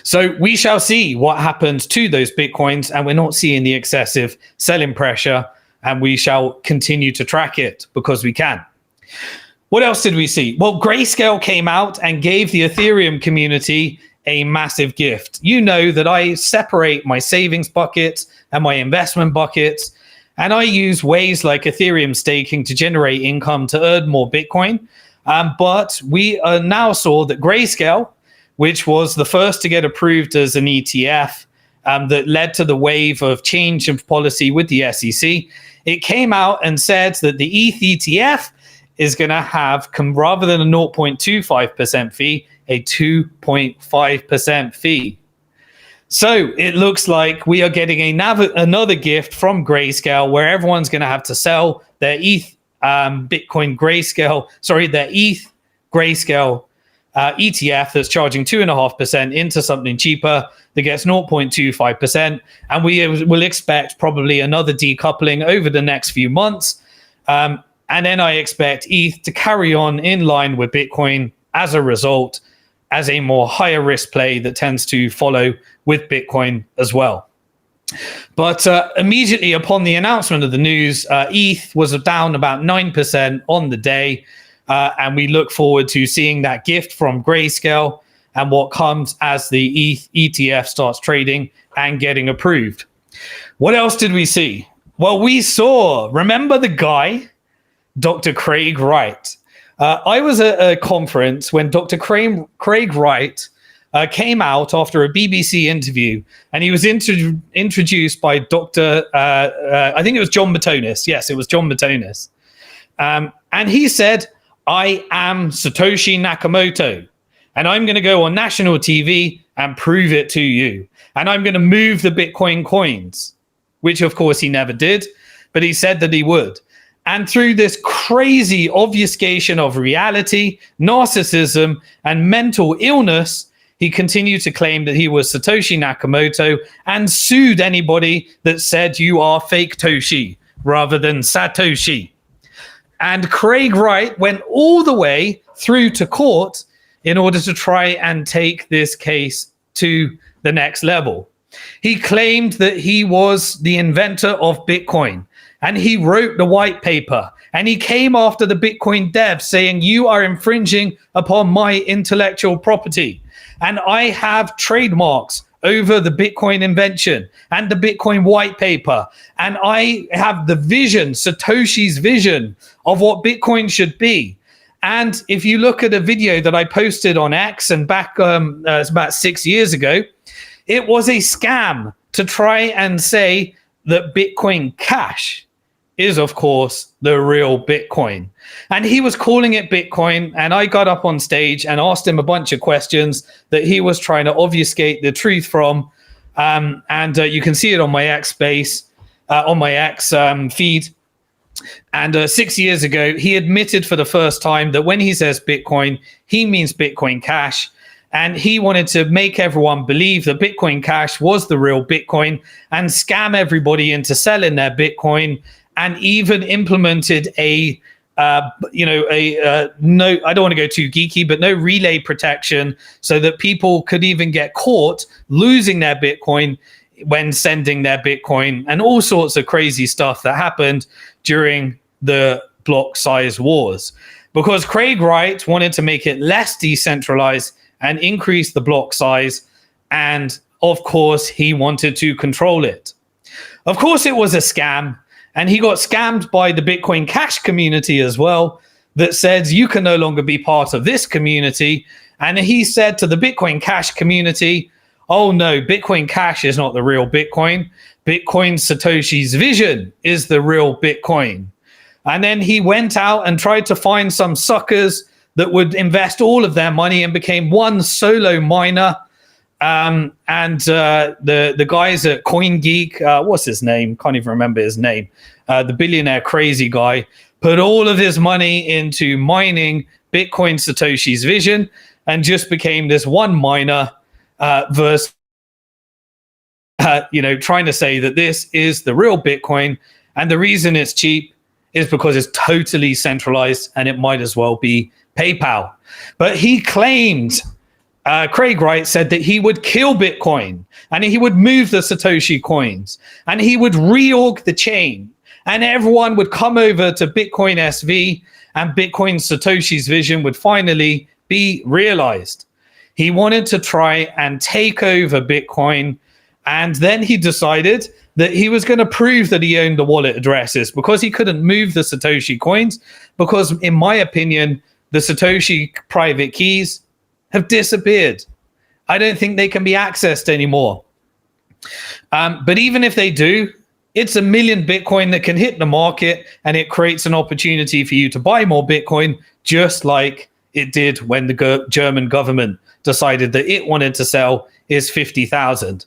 So we shall see what happens to those Bitcoins, and we're not seeing the excessive selling pressure, and we shall continue to track it because we can. What else did we see? Well, Grayscale came out and gave the Ethereum community a massive gift. You know that I separate my savings buckets and my investment buckets, and I use ways like Ethereum staking to generate income to earn more Bitcoin. But we now saw that Grayscale, which was the first to get approved as an ETF, that led to the wave of change of policy with the SEC, it came out and said that the ETH ETF is going to have, rather than a 0.25% fee, a 2.5% fee. So it looks like we are getting another gift from Grayscale, where everyone's going to have to sell their ETH Bitcoin Grayscale, their ETH Grayscale ETF that's charging 2.5% into something cheaper that gets 0.25%. And we will expect probably another decoupling over the next few months. And then I expect ETH to carry on in line with Bitcoin as a result, as a more higher risk play that tends to follow with Bitcoin as well. But immediately upon the announcement of the news, ETH was down about 9% on the day. And we look forward to seeing that gift from Grayscale and what comes as the ETH ETF starts trading and getting approved. What else did we see? Well, we saw, remember the guy, Dr. Craig Wright. I was at a conference when Dr. Craig Wright came out after a BBC interview, and he was introduced by Dr. I think it was John Matonis. Yes, it was John Matonis. And he said, I am Satoshi Nakamoto, and I'm going to go on national TV and prove it to you. And I'm going to move the Bitcoin coins, which of course he never did, but he said that he would. And through this crazy obfuscation of reality, narcissism, and mental illness, he continued to claim that he was Satoshi Nakamoto and sued anybody that said you are fake Toshi rather than Satoshi. And Craig Wright went all the way through to court in order to try and take this case to the next level. He claimed that he was the inventor of Bitcoin, and he wrote the white paper, and he came after the Bitcoin devs saying, you are infringing upon my intellectual property, and I have trademarks over the Bitcoin invention and the Bitcoin white paper, and I have the vision, Satoshi's vision of what Bitcoin should be. And if you look at a video that I posted on X and back it's about 6 years ago, it was a scam to try and say that Bitcoin Cash is, of course, the real Bitcoin. And he was calling it Bitcoin, and I got up on stage and asked him a bunch of questions that he was trying to obfuscate the truth from. You can see it on my X space, on my X feed. And 6 years ago, he admitted for the first time that when he says Bitcoin, he means Bitcoin Cash. And he wanted to make everyone believe that Bitcoin Cash was the real Bitcoin and scam everybody into selling their Bitcoin, and even implemented no, I don't want to go too geeky, but no relay protection so that people could even get caught losing their Bitcoin when sending their Bitcoin, and all sorts of crazy stuff that happened during the block size wars. Because Craig Wright wanted to make it less decentralized and increase the block size, and of course he wanted to control it. Of course it was a scam, and he got scammed by the Bitcoin Cash community as well, that said you can no longer be part of this community. And he said to the Bitcoin Cash community, oh no, Bitcoin Cash is not the real Bitcoin. Bitcoin Satoshi's vision is the real Bitcoin. And then he went out and tried to find some suckers that would invest all of their money and became one solo miner. The guys at CoinGeek, what's his name? Can't even remember his name. The billionaire crazy guy put all of his money into mining Bitcoin Satoshi's vision and just became this one miner versus, trying to say that this is the real Bitcoin. And the reason it's cheap is because it's totally centralized and it might as well be PayPal. But he claimed, Craig Wright said that he would kill Bitcoin and he would move the Satoshi coins and he would reorg the chain and everyone would come over to Bitcoin SV and Bitcoin Satoshi's vision would finally be realized. He wanted to try and take over Bitcoin, and then he decided that he was going to prove that he owned the wallet addresses because he couldn't move the Satoshi coins, because in my opinion, the Satoshi private keys have disappeared. I don't think they can be accessed anymore. But even if they do, it's 1 million Bitcoin that can hit the market, and it creates an opportunity for you to buy more Bitcoin, just like it did when the German government decided that it wanted to sell is 50,000.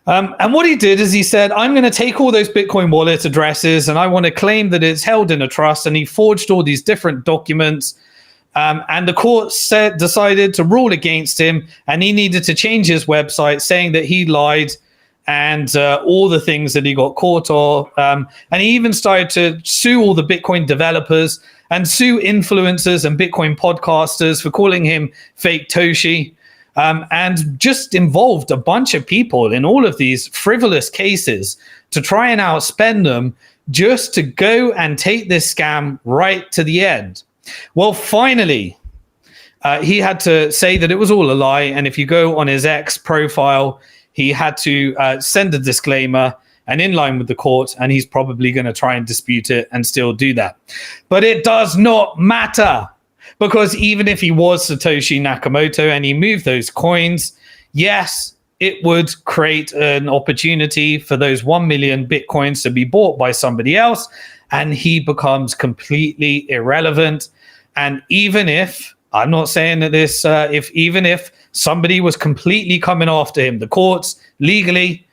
And what he did is he said, I'm going to take all those Bitcoin wallet addresses and I want to claim that it's held in a trust. And he forged all these different documents. And the court decided to rule against him, and he needed to change his website, saying that he lied and all the things that he got caught on. And he even started to sue all the Bitcoin developers and sue influencers and Bitcoin podcasters for calling him fake Toshi. And just involved a bunch of people in all of these frivolous cases to try and outspend them just to go and take this scam right to the end. Well, finally, he had to say that it was all a lie. And if you go on his X profile, he had to send a disclaimer and in line with the court, and he's probably going to try and dispute it and still do that. But it does not matter. Because even if he was Satoshi Nakamoto and he moved those coins, yes, it would create an opportunity for those 1 million Bitcoins to be bought by somebody else, and he becomes completely irrelevant. And even if, I'm not saying that this, even if somebody was completely coming after him, the courts, legally,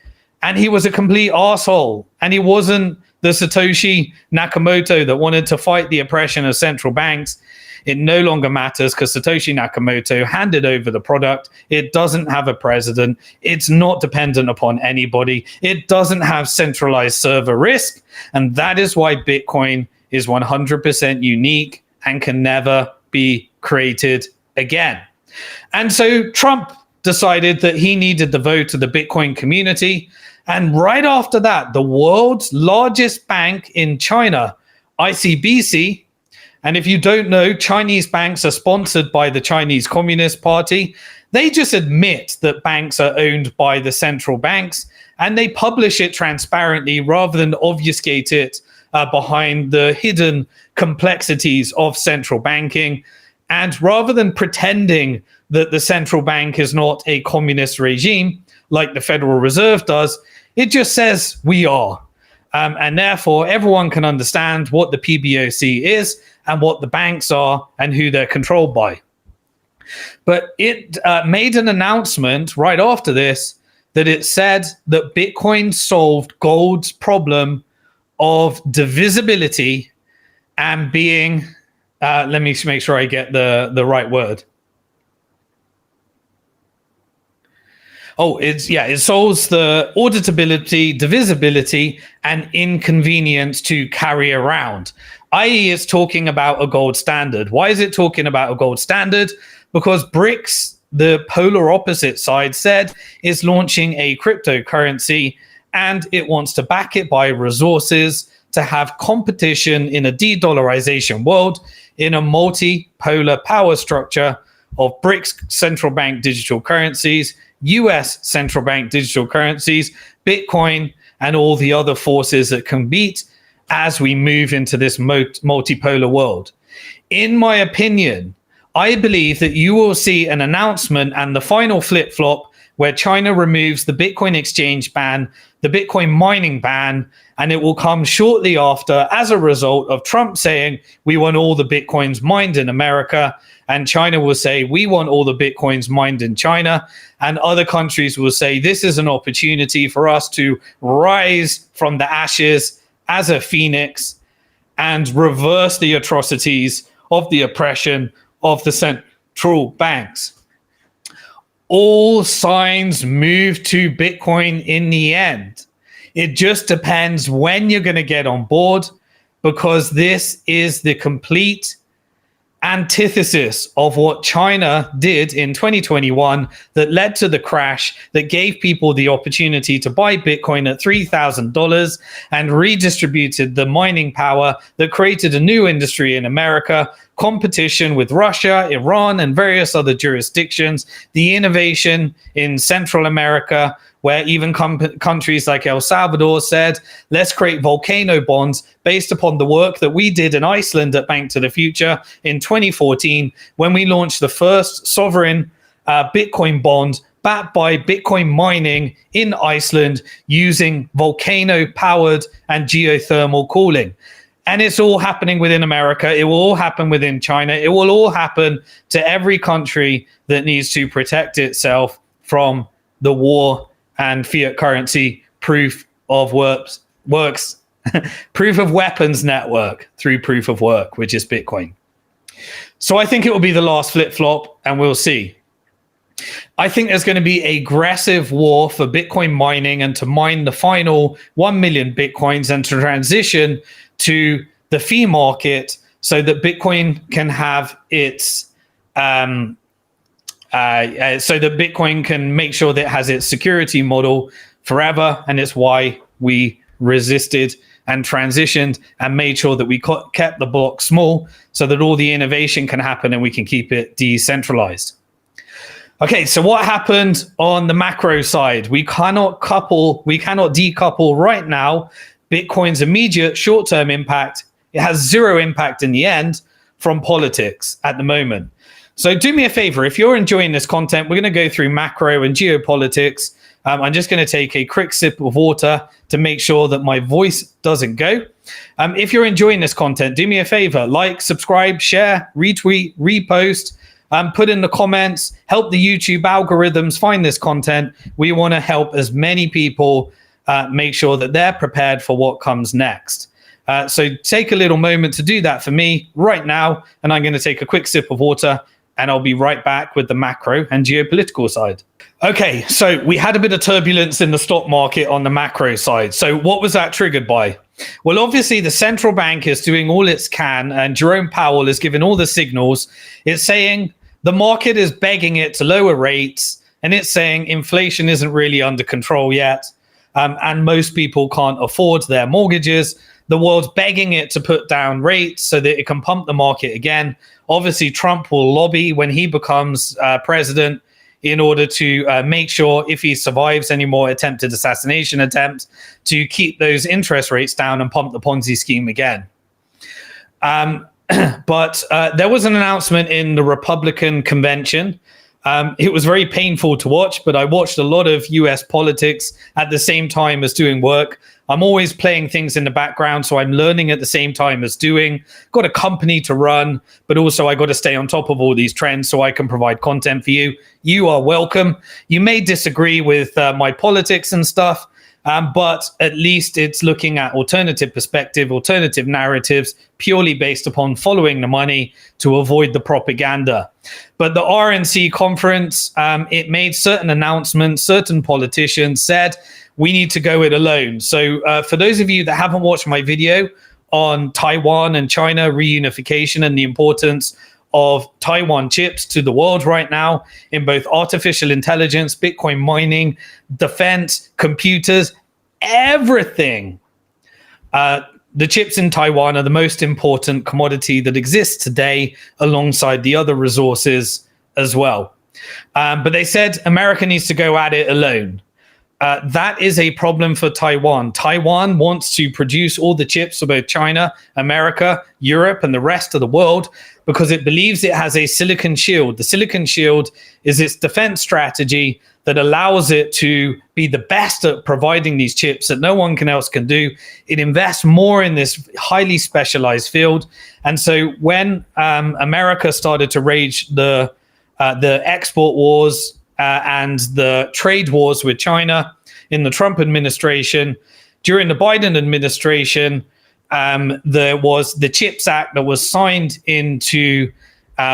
and he was a complete asshole, and he wasn't the Satoshi Nakamoto that wanted to fight the oppression of central banks, it no longer matters because Satoshi Nakamoto handed over the product. It doesn't have a president. It's not dependent upon anybody. It doesn't have centralized server risk. And that is why Bitcoin is 100% unique and can never be created again. And so Trump decided that he needed the vote of the Bitcoin community. And right after that, the world's largest bank in China, ICBC, and if you don't know, Chinese banks are sponsored by the Chinese Communist Party. They just admit that banks are owned by the central banks, and they publish it transparently rather than obfuscate it behind the hidden complexities of central banking. And rather than pretending that the central bank is not a communist regime like the Federal Reserve does, it just says we are. And therefore, everyone can understand what the PBOC is and what the banks are and who they're controlled by. But it made an announcement right after this that it said that Bitcoin solved gold's problem of divisibility and being, let me make sure I get the right word. It solves the auditability, divisibility, and inconvenience to carry around, i.e. it's talking about a gold standard. Why is it talking about a gold standard? Because BRICS, the polar opposite side, said is launching a cryptocurrency, and it wants to back it by resources to have competition in a de-dollarization world in a multipolar power structure of BRICS central bank digital currencies, US central bank digital currencies, Bitcoin, and all the other forces that can beat as we move into this multipolar world. In my opinion, I believe that you will see an announcement and the final flip-flop where China removes the Bitcoin exchange ban, the Bitcoin mining ban, and it will come shortly after as a result of Trump saying, we want all the Bitcoins mined in America, and China will say, we want all the Bitcoins mined in China, and other countries will say, this is an opportunity for us to rise from the ashes as a phoenix and reverse the atrocities of the oppression of the central banks. All signs move to Bitcoin in the end. It just depends when you're going to get on board, because this is the complete antithesis of what China did in 2021 that led to the crash, that gave people the opportunity to buy Bitcoin at $3,000 and redistributed the mining power that created a new industry in America, competition with Russia, Iran, and various other jurisdictions, the innovation in Central America, where even countries like El Salvador said, let's create volcano bonds based upon the work that we did in Iceland at Bank to the Future in 2014, when we launched the first sovereign Bitcoin bond backed by Bitcoin mining in Iceland using volcano-powered and geothermal cooling. And it's all happening within America. It will all happen within China. It will all happen to every country that needs to protect itself from the war and fiat currency proof of works proof of weapons network through proof of work, which is Bitcoin. So I think it will be the last flip-flop, and we'll see. I think there's going to be an aggressive war for Bitcoin mining and to mine the final 1 million Bitcoins and to transition to the fee market so that Bitcoin can have its so that Bitcoin can make sure that it has its security model forever. And it's why we resisted and transitioned and made sure that we kept the block small so that all the innovation can happen and we can keep it decentralized. Okay, so what happened on the macro side? We cannot decouple right now Bitcoin's immediate short-term impact. It has zero impact in the end from politics at the moment. So do me a favor, if you're enjoying this content, we're going to go through macro and geopolitics. I'm just going to take a quick sip of water to make sure that my voice doesn't go. If you're enjoying this content, do me a favor, like, subscribe, share, retweet, repost, put in the comments, help the YouTube algorithms find this content. We want to help as many people make sure that they're prepared for what comes next. So take a little moment to do that for me right now, and I'm going to take a quick sip of water, and I'll be right back with the macro and geopolitical side. Okay, so we had a bit of turbulence in the stock market on the macro side. So what was that triggered by? Well, obviously the central bank is doing all it can, and Jerome Powell is giving all the signals. It's saying the market is begging it to lower rates, and it's saying inflation isn't really under control yet, and most people can't afford their mortgages. The world's begging it to put down rates so that it can pump the market again. Obviously, Trump will lobby when he becomes president in order to make sure, if he survives any more attempted assassination attempts, to keep those interest rates down and pump the Ponzi scheme again. But there was an announcement in the Republican convention. It was very painful to watch, but I watched a lot of US politics at the same time as doing work. I'm always playing things in the background, so I'm learning at the same time as doing. Got a company to run, but also I got to stay on top of all these trends so I can provide content for you. You are welcome. You may disagree with my politics and stuff, but at least it's looking at alternative perspective, alternative narratives, purely based upon following the money to avoid the propaganda. But the RNC conference, it made certain announcements. Certain politicians said, we need to go it alone. So for those of you that haven't watched my video on Taiwan and China reunification and the importance of Taiwan chips to the world right now in both artificial intelligence, Bitcoin mining, defense, computers, everything. The chips in Taiwan are the most important commodity that exists today alongside the other resources as well. But they said America needs to go at it alone. That is a problem for Taiwan. Taiwan wants to produce all the chips for both China, America, Europe, and the rest of the world because it believes it has a silicon shield. The silicon shield is its defense strategy that allows it to be the best at providing these chips that no one else can do. It invests more in this highly specialized field. And so when America started to rage the export wars, and the trade wars with China in the Trump administration. During the Biden administration, there was the CHIPS Act that was signed into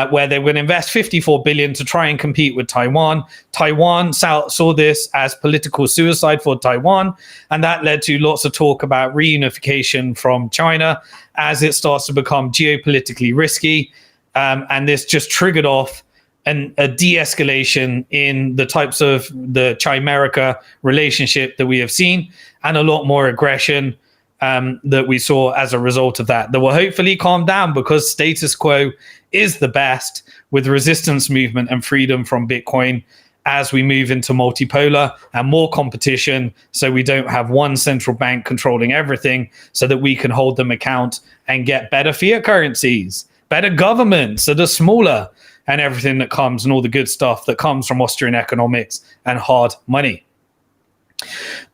where they would invest $54 billion to try and compete with Taiwan. Taiwan saw this as political suicide for Taiwan, and that led to lots of talk about reunification from China as it starts to become geopolitically risky. And this just triggered off a de-escalation in the types of the Chimerica relationship that we have seen, and a lot more aggression that we saw as a result of that. That will hopefully calm down because status quo is the best, with resistance movement and freedom from Bitcoin as we move into multipolar and more competition, so we don't have one central bank controlling everything, so that we can hold them account and get better fiat currencies, better governments that are smaller, and everything that comes, and all the good stuff that comes from Austrian economics and hard money.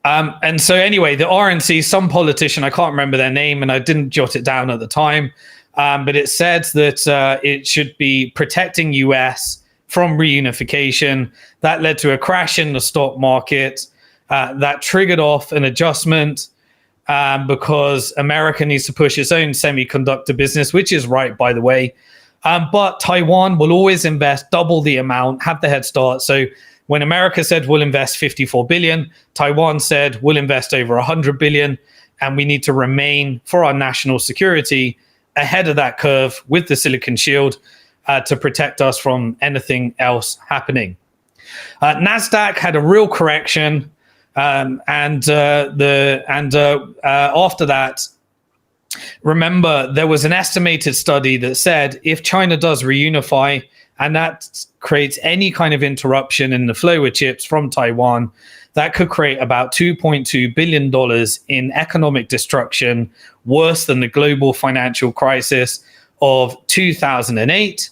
And so anyway, the RNC, some politician, I can't remember their name, and I didn't jot it down at the time, but it said that it should be protecting US from reunification. That led to a crash in the stock market. That triggered off an adjustment because America needs to push its own semiconductor business, which is right, by the way. But Taiwan will always invest double the amount, have the head start. So when America said we'll invest $54 billion, Taiwan said we'll invest over $100 billion, and we need to remain, for our national security, ahead of that curve with the silicon shield to protect us from anything else happening. NASDAQ had a real correction, and after that, remember, there was an estimated study that said if China does reunify and that creates any kind of interruption in the flow of chips from Taiwan, that could create about $2.2 billion in economic destruction, worse than the global financial crisis of 2008.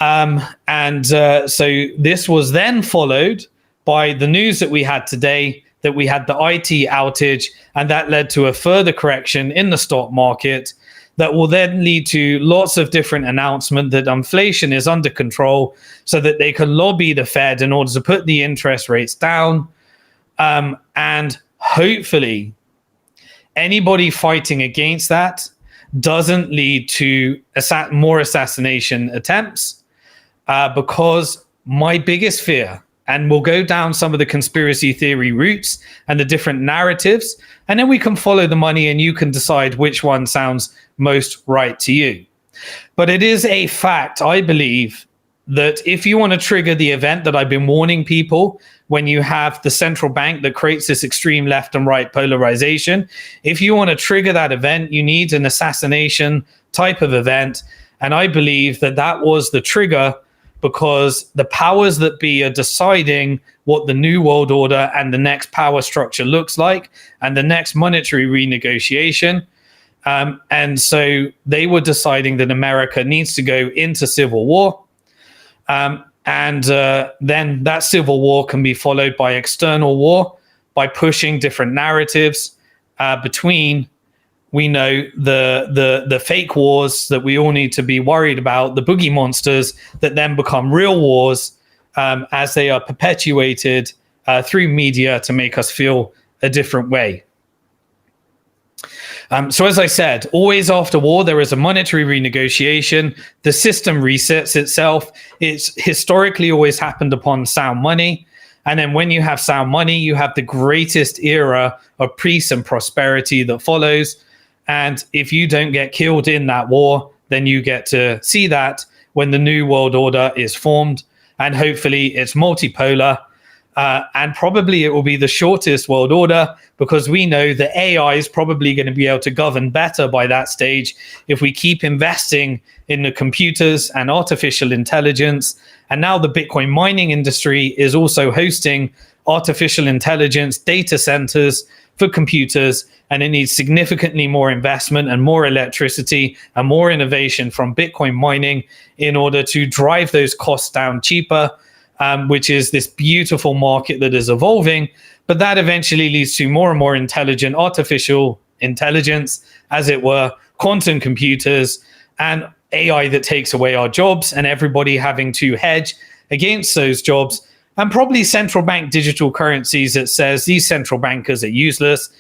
So this was then followed by the news that we had today, that we had the IT outage, and that led to a further correction in the stock market that will then lead to lots of different announcements that inflation is under control so that they can lobby the Fed in order to put the interest rates down. And hopefully anybody fighting against that doesn't lead to more assassination attempts, because my biggest fear, and we'll go down some of the conspiracy theory routes and the different narratives, and then we can follow the money and you can decide which one sounds most right to you. But it is a fact, I believe, that if you want to trigger the event that I've been warning people, when you have the central bank that creates this extreme left and right polarization, if you want to trigger that event, you need an assassination type of event. And I believe that that was the trigger, because the powers that be are deciding what the new world order and the next power structure looks like, and the next monetary renegotiation. And so they were deciding that America needs to go into civil war. And then that civil war can be followed by external war, by pushing different narratives between, we know, the fake wars that we all need to be worried about, the boogie monsters that then become real wars as they are perpetuated through media to make us feel a different way. So as I said, always after war, there is a monetary renegotiation. The system resets itself. It's historically always happened upon sound money. And then when you have sound money, you have the greatest era of peace and prosperity that follows. And if you don't get killed in that war, then you get to see that when the new world order is formed. And hopefully it's multipolar. And probably it will be the shortest world order, because we know that AI is probably going to be able to govern better by that stage if we keep investing in the computers and artificial intelligence. And now the Bitcoin mining industry is also hosting artificial intelligence data centers for computers, and it needs significantly more investment and more electricity and more innovation from Bitcoin mining in order to drive those costs down cheaper. Which is this beautiful market that is evolving, but that eventually leads to more and more intelligent artificial intelligence, as it were, quantum computers, and AI that takes away our jobs, and everybody having to hedge against those jobs, and probably central bank digital currencies that says these central bankers are useless.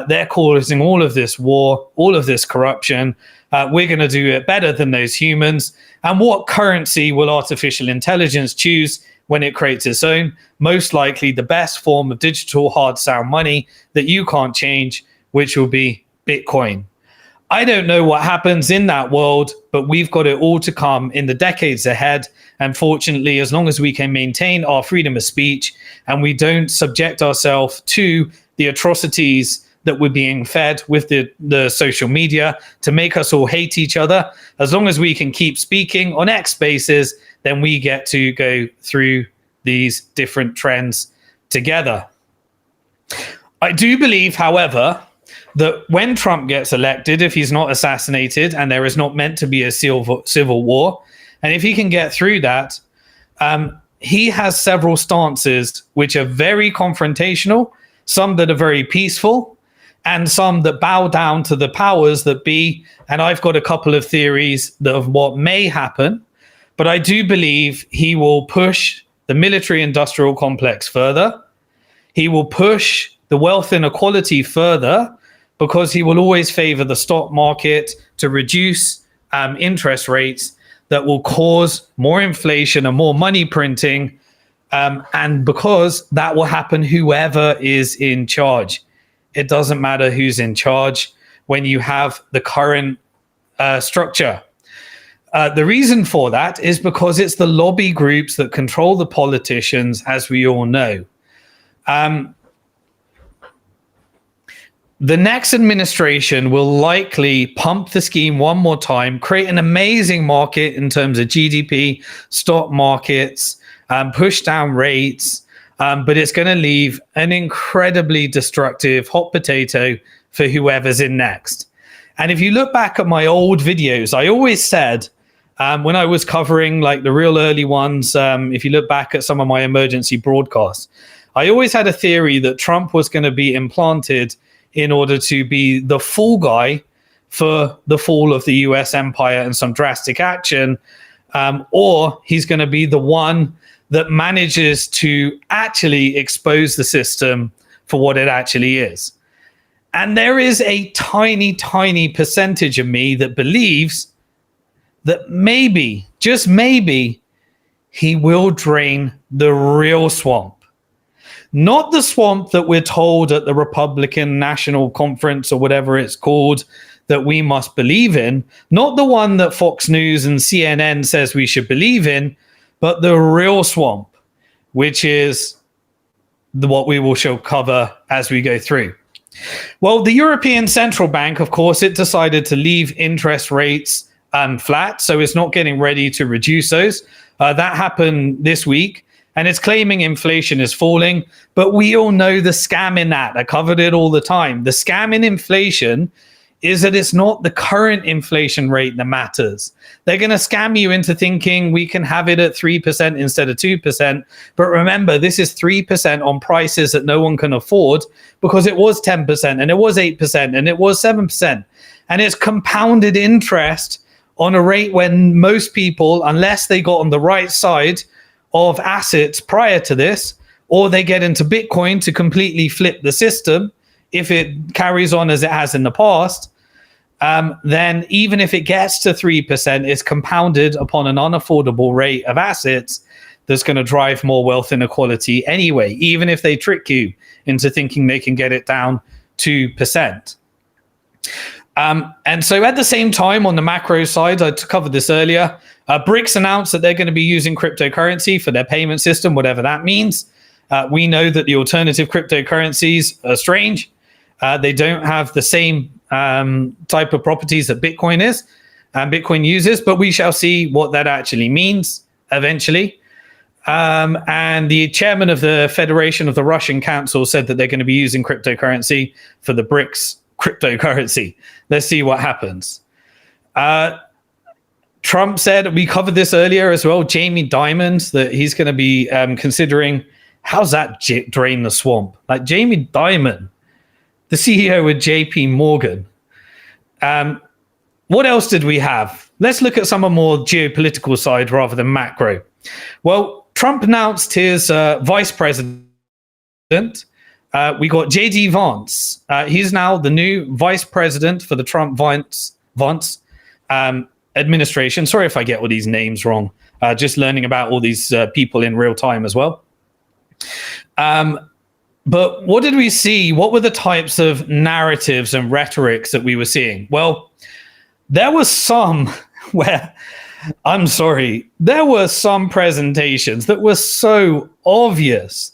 They're causing all of this war, all of this corruption. We're going to do it better than those humans. And what currency will artificial intelligence choose when it creates its own? Most likely the best form of digital hard sound money that you can't change, which will be Bitcoin. I don't know what happens in that world, but we've got it all to come in the decades ahead. And fortunately, as long as we can maintain our freedom of speech and we don't subject ourselves to the atrocities that we're being fed with the social media to make us all hate each other, as long as we can keep speaking on X Spaces, then we get to go through these different trends together. I do believe, however, that when Trump gets elected, if he's not assassinated and there is not meant to be a civil war, and if he can get through that, he has several stances which are very confrontational, some that are very peaceful, and some that bow down to the powers that be. And I've got a couple of theories of what may happen, but I do believe he will push the military-industrial complex further. He will push the wealth inequality further, because he will always favor the stock market to reduce interest rates that will cause more inflation and more money printing. And because that will happen whoever is in charge. It doesn't matter who's in charge when you have the current structure. The reason for that is because it's the lobby groups that control the politicians, as we all know. The next administration will likely pump the scheme one more time, create an amazing market in terms of GDP, stock markets, push down rates, but it's going to leave an incredibly destructive hot potato for whoever's in next. And if you look back at my old videos, I always said, when I was covering like the real early ones, if you look back at some of my emergency broadcasts, I always had a theory that Trump was going to be implanted in order to be the fall guy for the fall of the US empire and some drastic action, or he's going to be the one that manages to actually expose the system for what it actually is. And there is a tiny, tiny percentage of me that believes that maybe, just maybe, he will drain the real swamp. Not the swamp that we're told at the Republican National Conference or whatever it's called that we must believe in. Not the one that Fox News and CNN says we should believe in, but the real swamp, which is what we will cover as we go through. Well, the European Central Bank, of course, it decided to leave interest rates flat, so it's not getting ready to reduce those. That happened this week, and it's claiming inflation is falling, but we all know the scam in that. I covered it all the time. The scam in inflation is that it's not the current inflation rate that matters. They're going to scam you into thinking we can have it at 3% instead of 2%. But remember, this is 3% on prices that no one can afford, because it was 10% and it was 8% and it was 7%. And it's compounded interest on a rate when most people, unless they got on the right side of assets prior to this, or they get into Bitcoin to completely flip the system, if it carries on as it has in the past, then even if it gets to 3%, it's compounded upon an unaffordable rate of assets that's going to drive more wealth inequality anyway, even if they trick you into thinking they can get it down 2%. And so at the same time, on the macro side, I covered this earlier, BRICS announced that they're going to be using cryptocurrency for their payment system, whatever that means. We know that the alternative cryptocurrencies are strange. They don't have the same type of properties that Bitcoin is and Bitcoin uses, but we shall see what that actually means eventually. And the chairman of the Federation of the Russian Council said that they're going to be using cryptocurrency for the BRICS cryptocurrency. Let's see what happens. Trump said, we covered this earlier as well, Jamie Dimon, that he's going to be considering, how's that drain the swamp? Like Jamie Dimon, the CEO with JP Morgan. What else did we have? Let's look at some of more geopolitical side rather than macro. Well, Trump announced his vice president. We got J.D. Vance. He's now the new vice president for the Trump Vance administration. Sorry if I get all these names wrong. Just learning about all these people in real time as well. But what did we see? What were the types of narratives and rhetorics that we were seeing? Well, there was some where, I'm sorry, there were some presentations that were so obvious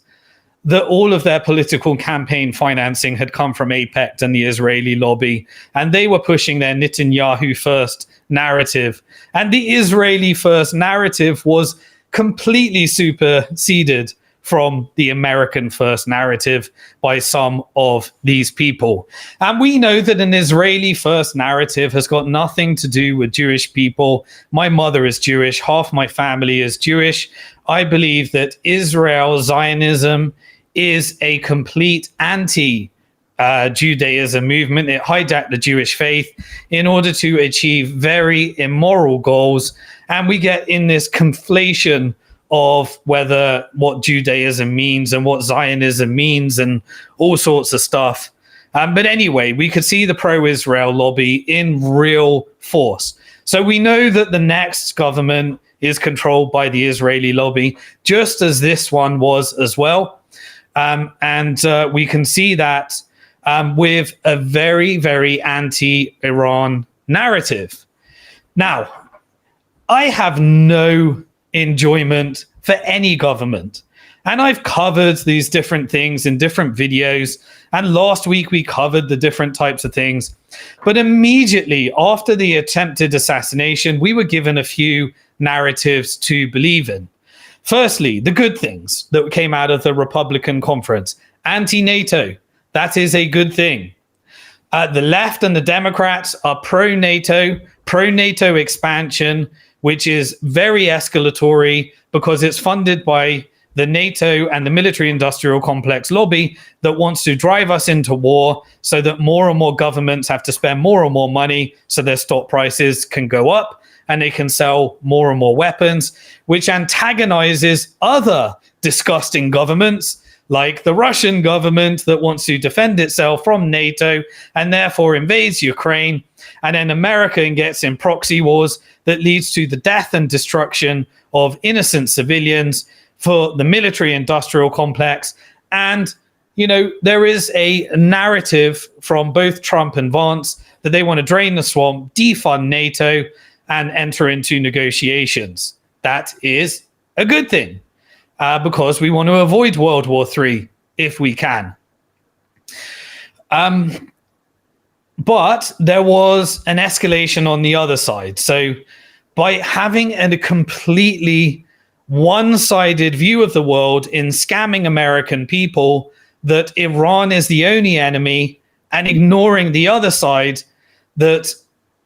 that all of their political campaign financing had come from AIPAC and the Israeli lobby, and they were pushing their Netanyahu first narrative. And the Israeli first narrative was completely superseded from the American first narrative by some of these people. And we know that an Israeli first narrative has got nothing to do with Jewish people. My mother is Jewish, half my family is Jewish. I believe that Israel Zionism is a complete anti-Judaism movement. It hijacked the Jewish faith in order to achieve very immoral goals. And we get in this conflation of what Judaism means and what Zionism means and all sorts of stuff. But anyway, we could see the pro-Israel lobby in real force. So we know that the next government is controlled by the Israeli lobby, just as this one was as well. And we can see that with a very, very anti-Iran narrative. Now, I have no enjoyment for any government. And I've covered these different things in different videos. And last week we covered the different types of things. But immediately after the attempted assassination, we were given a few narratives to believe in. Firstly, the good things that came out of the Republican conference. Anti-NATO, that is a good thing. The left and the Democrats are pro-NATO expansion, which is very escalatory because it's funded by the NATO and the military-industrial complex lobby that wants to drive us into war so that more and more governments have to spend more and more money so their stock prices can go up and they can sell more and more weapons, which antagonizes other disgusting governments like the Russian government that wants to defend itself from NATO and therefore invades Ukraine. And then America gets in proxy wars that leads to the death and destruction of innocent civilians for the military-industrial complex. And, there is a narrative from both Trump and Vance that they want to drain the swamp, defund NATO, and enter into negotiations. That is a good thing because we want to avoid World War III if we can. But there was an escalation on the other side. So by having a completely one-sided view of the world in scamming American people that Iran is the only enemy and ignoring the other side, that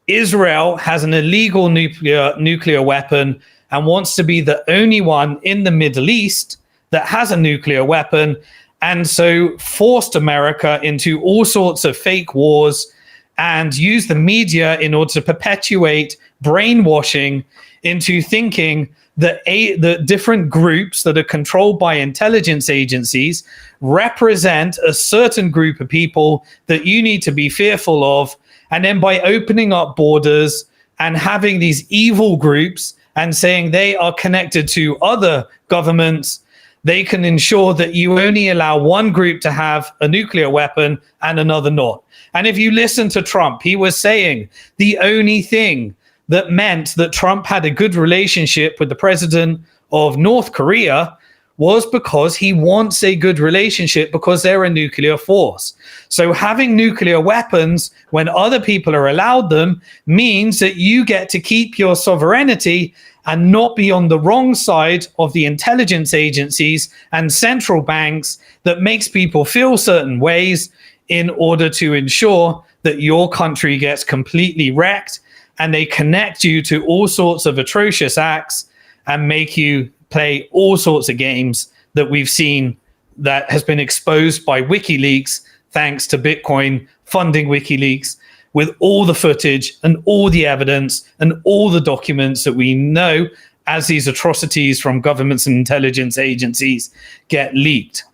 Israel has an illegal nuclear weapon and wants to be the only one in the Middle East that has a nuclear weapon, and so forced America into all sorts of fake wars and used the media in order to perpetuate brainwashing into thinking that the different groups that are controlled by intelligence agencies represent a certain group of people that you need to be fearful of. And then by opening up borders and having these evil groups and saying they are connected to other governments, they can ensure that you only allow one group to have a nuclear weapon and another not. And if you listen to Trump, he was saying the only thing that meant that Trump had a good relationship with the president of North Korea was because he wants a good relationship because they're a nuclear force. So having nuclear weapons when other people are allowed them means that you get to keep your sovereignty and not be on the wrong side of the intelligence agencies and central banks that makes people feel certain ways in order to ensure that your country gets completely wrecked, and they connect you to all sorts of atrocious acts and make you play all sorts of games that we've seen that has been exposed by WikiLeaks, thanks to Bitcoin funding WikiLeaks, with all the footage and all the evidence and all the documents that we know as these atrocities from governments and intelligence agencies get leaked.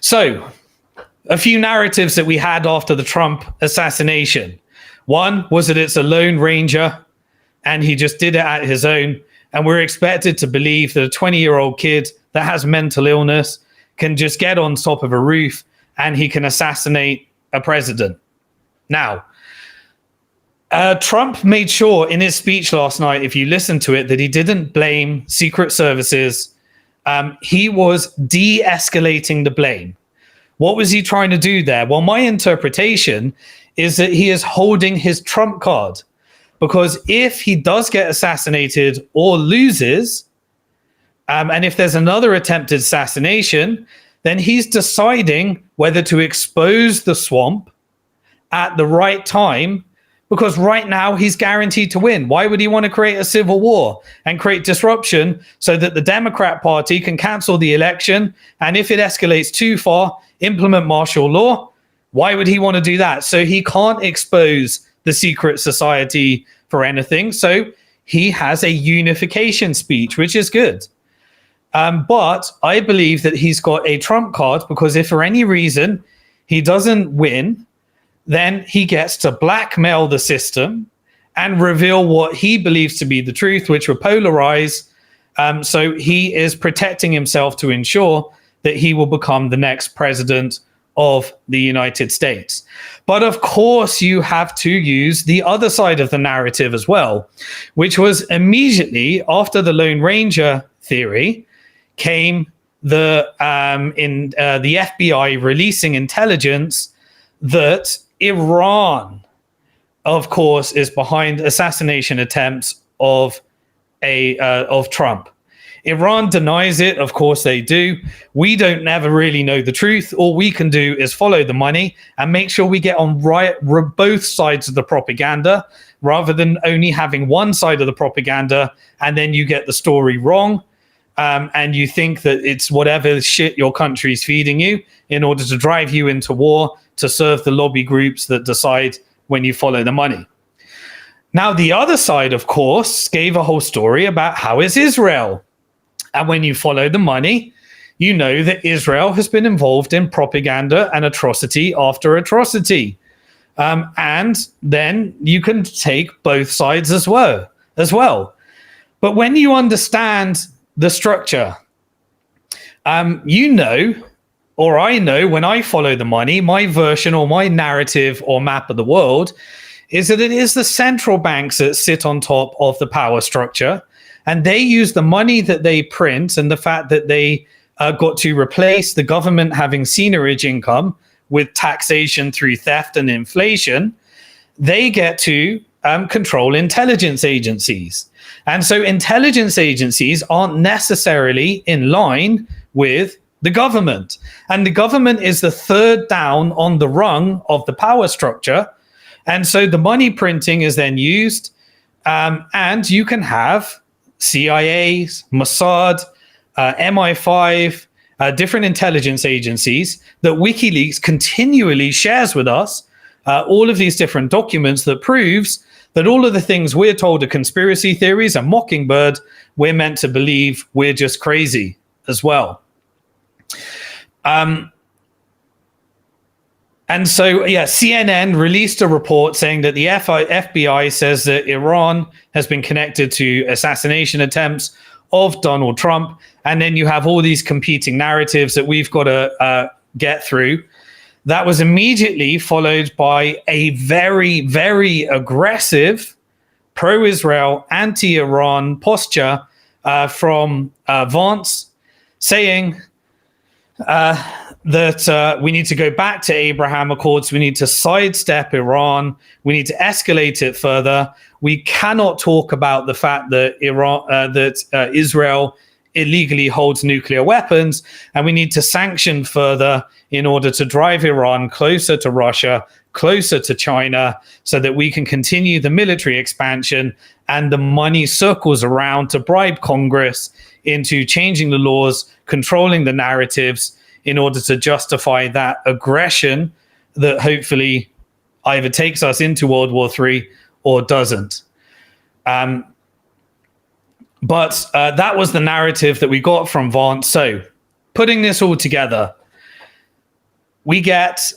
So, a few narratives that we had after the Trump assassination. One was that it's a Lone Ranger and he just did it at his own. And we're expected to believe that a 20-year-old kid that has mental illness can just get on top of a roof and he can assassinate a president. Now, Trump made sure in his speech last night, if you listen to it, that he didn't blame Secret Services. He was de-escalating the blame. What was he trying to do there? Well, my interpretation is that he is holding his trump card, because if he does get assassinated or loses, and if there's another attempted assassination, then he's deciding whether to expose the swamp at the right time, because right now he's guaranteed to win. Why would he want to create a civil war and create disruption so that the Democrat Party can cancel the election? And if it escalates too far, implement martial law. Why would he want to do that? So he can't expose the secret society for anything. So he has a unification speech, which is good. But I believe that he's got a trump card, because if for any reason he doesn't win, then he gets to blackmail the system and reveal what he believes to be the truth, which will polarize. So he is protecting himself to ensure that he will become the next president of the United States. But of course, you have to use the other side of the narrative as well, which was immediately after the Lone Ranger theory came the FBI releasing intelligence that Iran, of course, is behind assassination attempts of Trump. Iran denies it. Of course they do. We don't never really know the truth. All we can do is follow the money and make sure we get on both sides of the propaganda, rather than only having one side of the propaganda and then you get the story wrong. And you think that it's whatever shit your country's feeding you in order to drive you into war to serve the lobby groups that decide when you follow the money. Now, the other side, of course, gave a whole story about how is Israel. And when you follow the money, you know that Israel has been involved in propaganda and atrocity after atrocity. And then you can take both sides as well. But when you understand the structure, you know, or I know, when I follow the money, my version or my narrative or map of the world is that it is the central banks that sit on top of the power structure, and they use the money that they print and the fact that they got to replace the government having seigniorage income with taxation through theft and inflation. They get to control intelligence agencies. And so intelligence agencies aren't necessarily in line with the government. And the government is the third down on the rung of the power structure. And so the money printing is then used, and you can have CIA, Mossad, MI5, different intelligence agencies that WikiLeaks continually shares with us, all of these different documents that proves that all of the things we're told are conspiracy theories and Mockingbird, we're meant to believe we're just crazy as well. And so, yeah, CNN released a report saying that the FBI says that Iran has been connected to assassination attempts of Donald Trump. And then you have all these competing narratives that we've got to get through. That was immediately followed by a very, very aggressive pro-Israel, anti-Iran posture from Vance, saying that we need to go back to Abraham Accords. We need to sidestep Iran. We need to escalate it further. We cannot talk about the fact that Israel illegally holds nuclear weapons, and we need to sanction further in order to drive Iran closer to Russia, closer to China, so that we can continue the military expansion and the money circles around to bribe Congress into changing the laws, controlling the narratives in order to justify that aggression that hopefully either takes us into World War III or doesn't. But that was the narrative that we got from Vance. So putting this all together, we get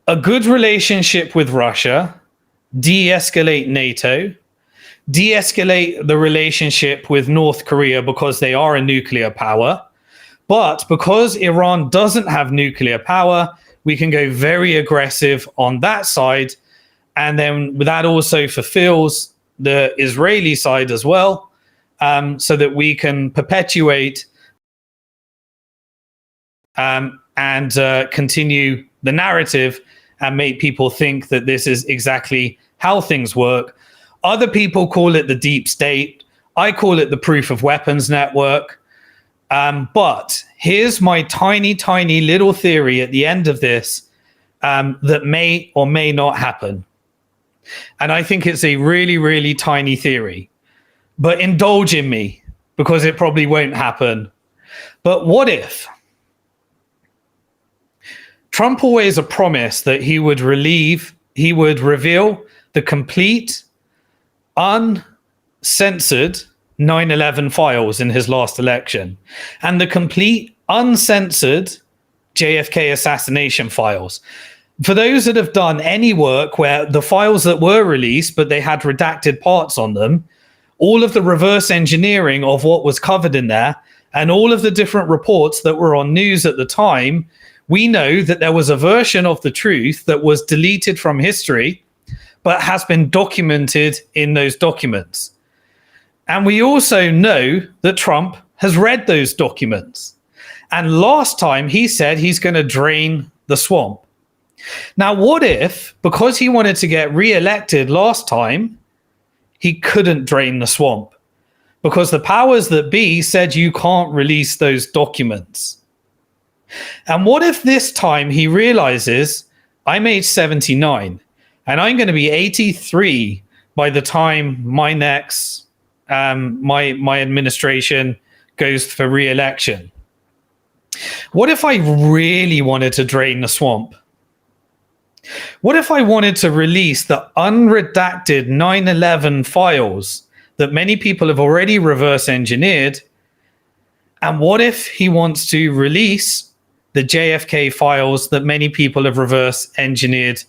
a good relationship with Russia, de-escalate NATO, de-escalate the relationship with North Korea because they are a nuclear power. But because Iran doesn't have nuclear power, we can go very aggressive on that side. And then that also fulfills the Israeli side as well, so that we can perpetuate and continue the narrative and make people think that this is exactly how things work. Other people call it the deep state. I call it the proof of weapons network. But here's my tiny, tiny little theory at the end of this that may or may not happen. And I think it's a really, really tiny theory. But indulge in me, because it probably won't happen. But what if Trump always promised that he would reveal the complete, uncensored 9/11 files in his last election, and the complete, uncensored JFK assassination files. For those that have done any work where the files that were released, but they had redacted parts on them, all of the reverse engineering of what was covered in there, and all of the different reports that were on news at the time, we know that there was a version of the truth that was deleted from history, but has been documented in those documents. And we also know that Trump has read those documents. And last time he said he's going to drain the swamp. Now, what if, because he wanted to get re-elected last time, he couldn't drain the swamp? Because the powers that be said you can't release those documents. And what if this time he realizes, I'm age 79, and I'm going to be 83 by the time my next, my administration goes for re-election? What if I really wanted to drain the swamp? What if I wanted to release the unredacted 9/11 files that many people have already reverse engineered? And what if he wants to release the JFK files that many people have reverse engineered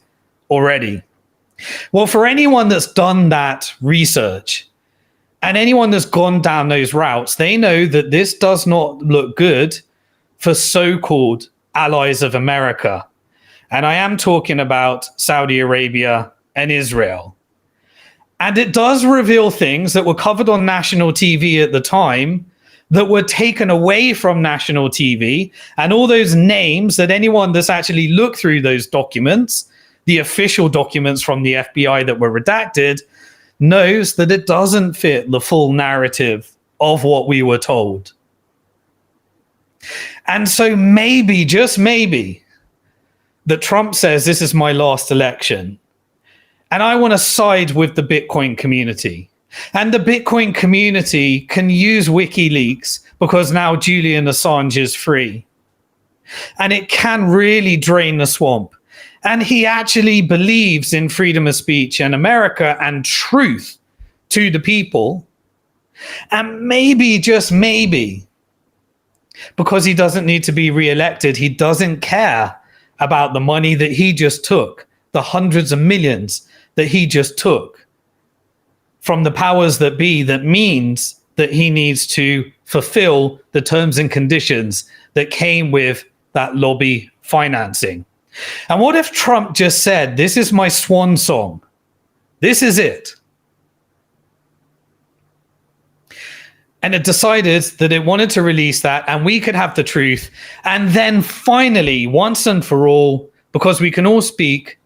already? Well, for anyone that's done that research, And anyone that's gone down those routes, they know that this does not look good for so-called allies of America. And I am talking about Saudi Arabia and Israel. And it does reveal things that were covered on national TV at the time that were taken away from national TV. And all those names that anyone that's actually looked through those documents, the official documents from the FBI that were redacted, knows that it doesn't fit the full narrative of what we were told. And so maybe, just maybe, that Trump says this is my last election. And I want to side with the Bitcoin community. And the Bitcoin community can use WikiLeaks because now Julian Assange is free. And it can really drain the swamp. And he actually believes in freedom of speech and America and truth to the people. And maybe, just maybe, because he doesn't need to be reelected, he doesn't care about the money that he just took, the hundreds of millions that he just took from the powers that be, that means that he needs to fulfill the terms and conditions that came with that lobby financing. And what if Trump just said, this is my swan song. This is it. And it decided that it wanted to release that and we could have the truth. And then finally, once and for all, because we can all speak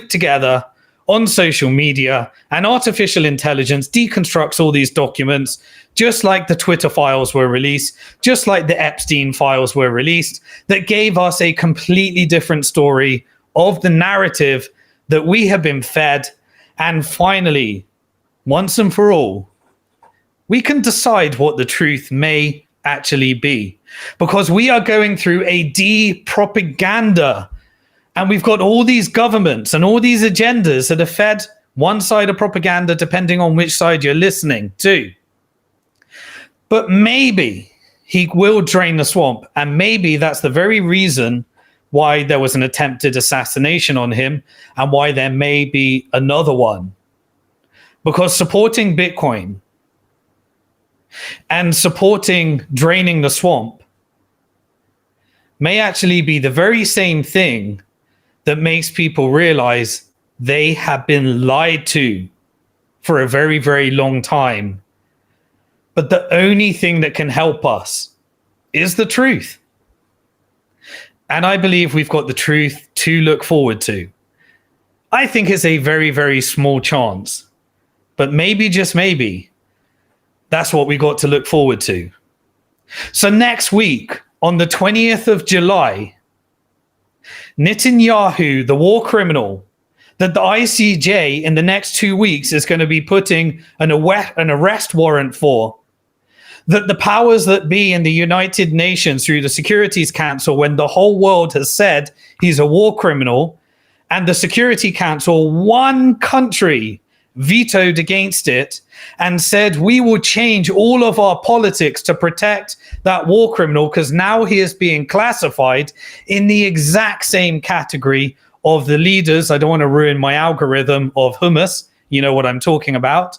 together on social media, and artificial intelligence deconstructs all these documents, just like the Twitter files were released, just like the Epstein files were released, that gave us a completely different story of the narrative that we have been fed. And finally, once and for all, we can decide what the truth may actually be, because we are going through a de-propaganda. And we've got all these governments and all these agendas that are fed one side of propaganda, depending on which side you're listening to. But maybe he will drain the swamp. And maybe that's the very reason why there was an attempted assassination on him and why there may be another one. Because supporting Bitcoin and supporting draining the swamp may actually be the very same thing that makes people realize they have been lied to for a very, very long time. But the only thing that can help us is the truth. And I believe we've got the truth to look forward to. I think it's a very, very small chance. But maybe, just maybe, that's what we got to look forward to. So next week, on the 20th of July, Netanyahu, the war criminal, that the ICJ in the next 2 weeks is going to be putting an arrest warrant for, that the powers that be in the United Nations through the Security Council, when the whole world has said he's a war criminal, and the Security Council, one country, vetoed against it and said, we will change all of our politics to protect that war criminal, because now he is being classified in the exact same category of the leaders. I don't want to ruin my algorithm of hummus. You know what I'm talking about.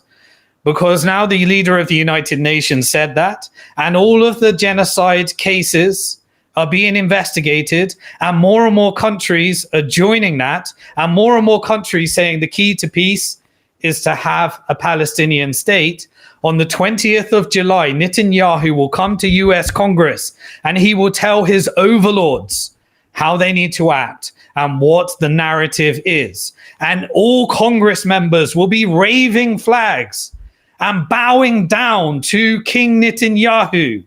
Because now the leader of the United Nations said that, and all of the genocide cases are being investigated, and more countries are joining that, and more countries saying the key to peace is to have a Palestinian state. On the 20th of July, Netanyahu will come to US Congress and he will tell his overlords how they need to act and what the narrative is. And all Congress members will be waving flags and bowing down to King Netanyahu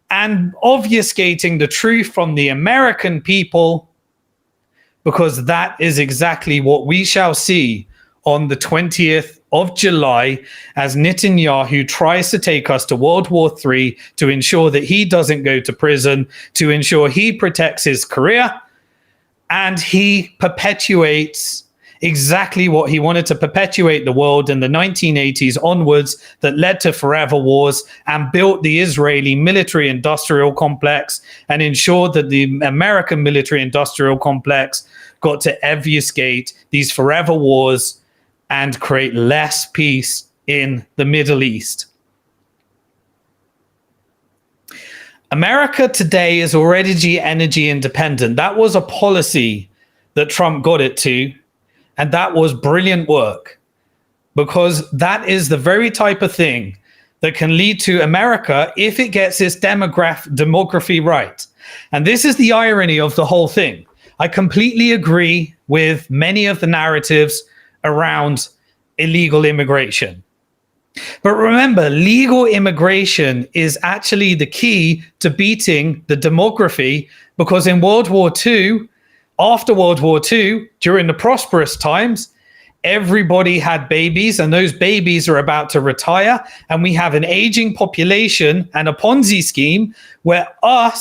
and obfuscating the truth from the American people, because that is exactly what we shall see on the 20th of July, as Netanyahu tries to take us to World War III, to ensure that he doesn't go to prison, to ensure he protects his career, and he perpetuates exactly what he wanted to perpetuate the world in the 1980s onwards, that led to forever wars and built the Israeli military-industrial complex and ensured that the American military-industrial complex got to obfuscate these forever wars and create less peace in the Middle East. America today is already energy independent. That was a policy that Trump got it to, and that was brilliant work, because that is the very type of thing that can lead to America if it gets its demography right. And this is the irony of the whole thing. I completely agree with many of the narratives around illegal immigration. But remember, legal immigration is actually the key to beating the demography, because in World War II, after World War II, during the prosperous times, everybody had babies, and those babies are about to retire. And we have an aging population and a Ponzi scheme where our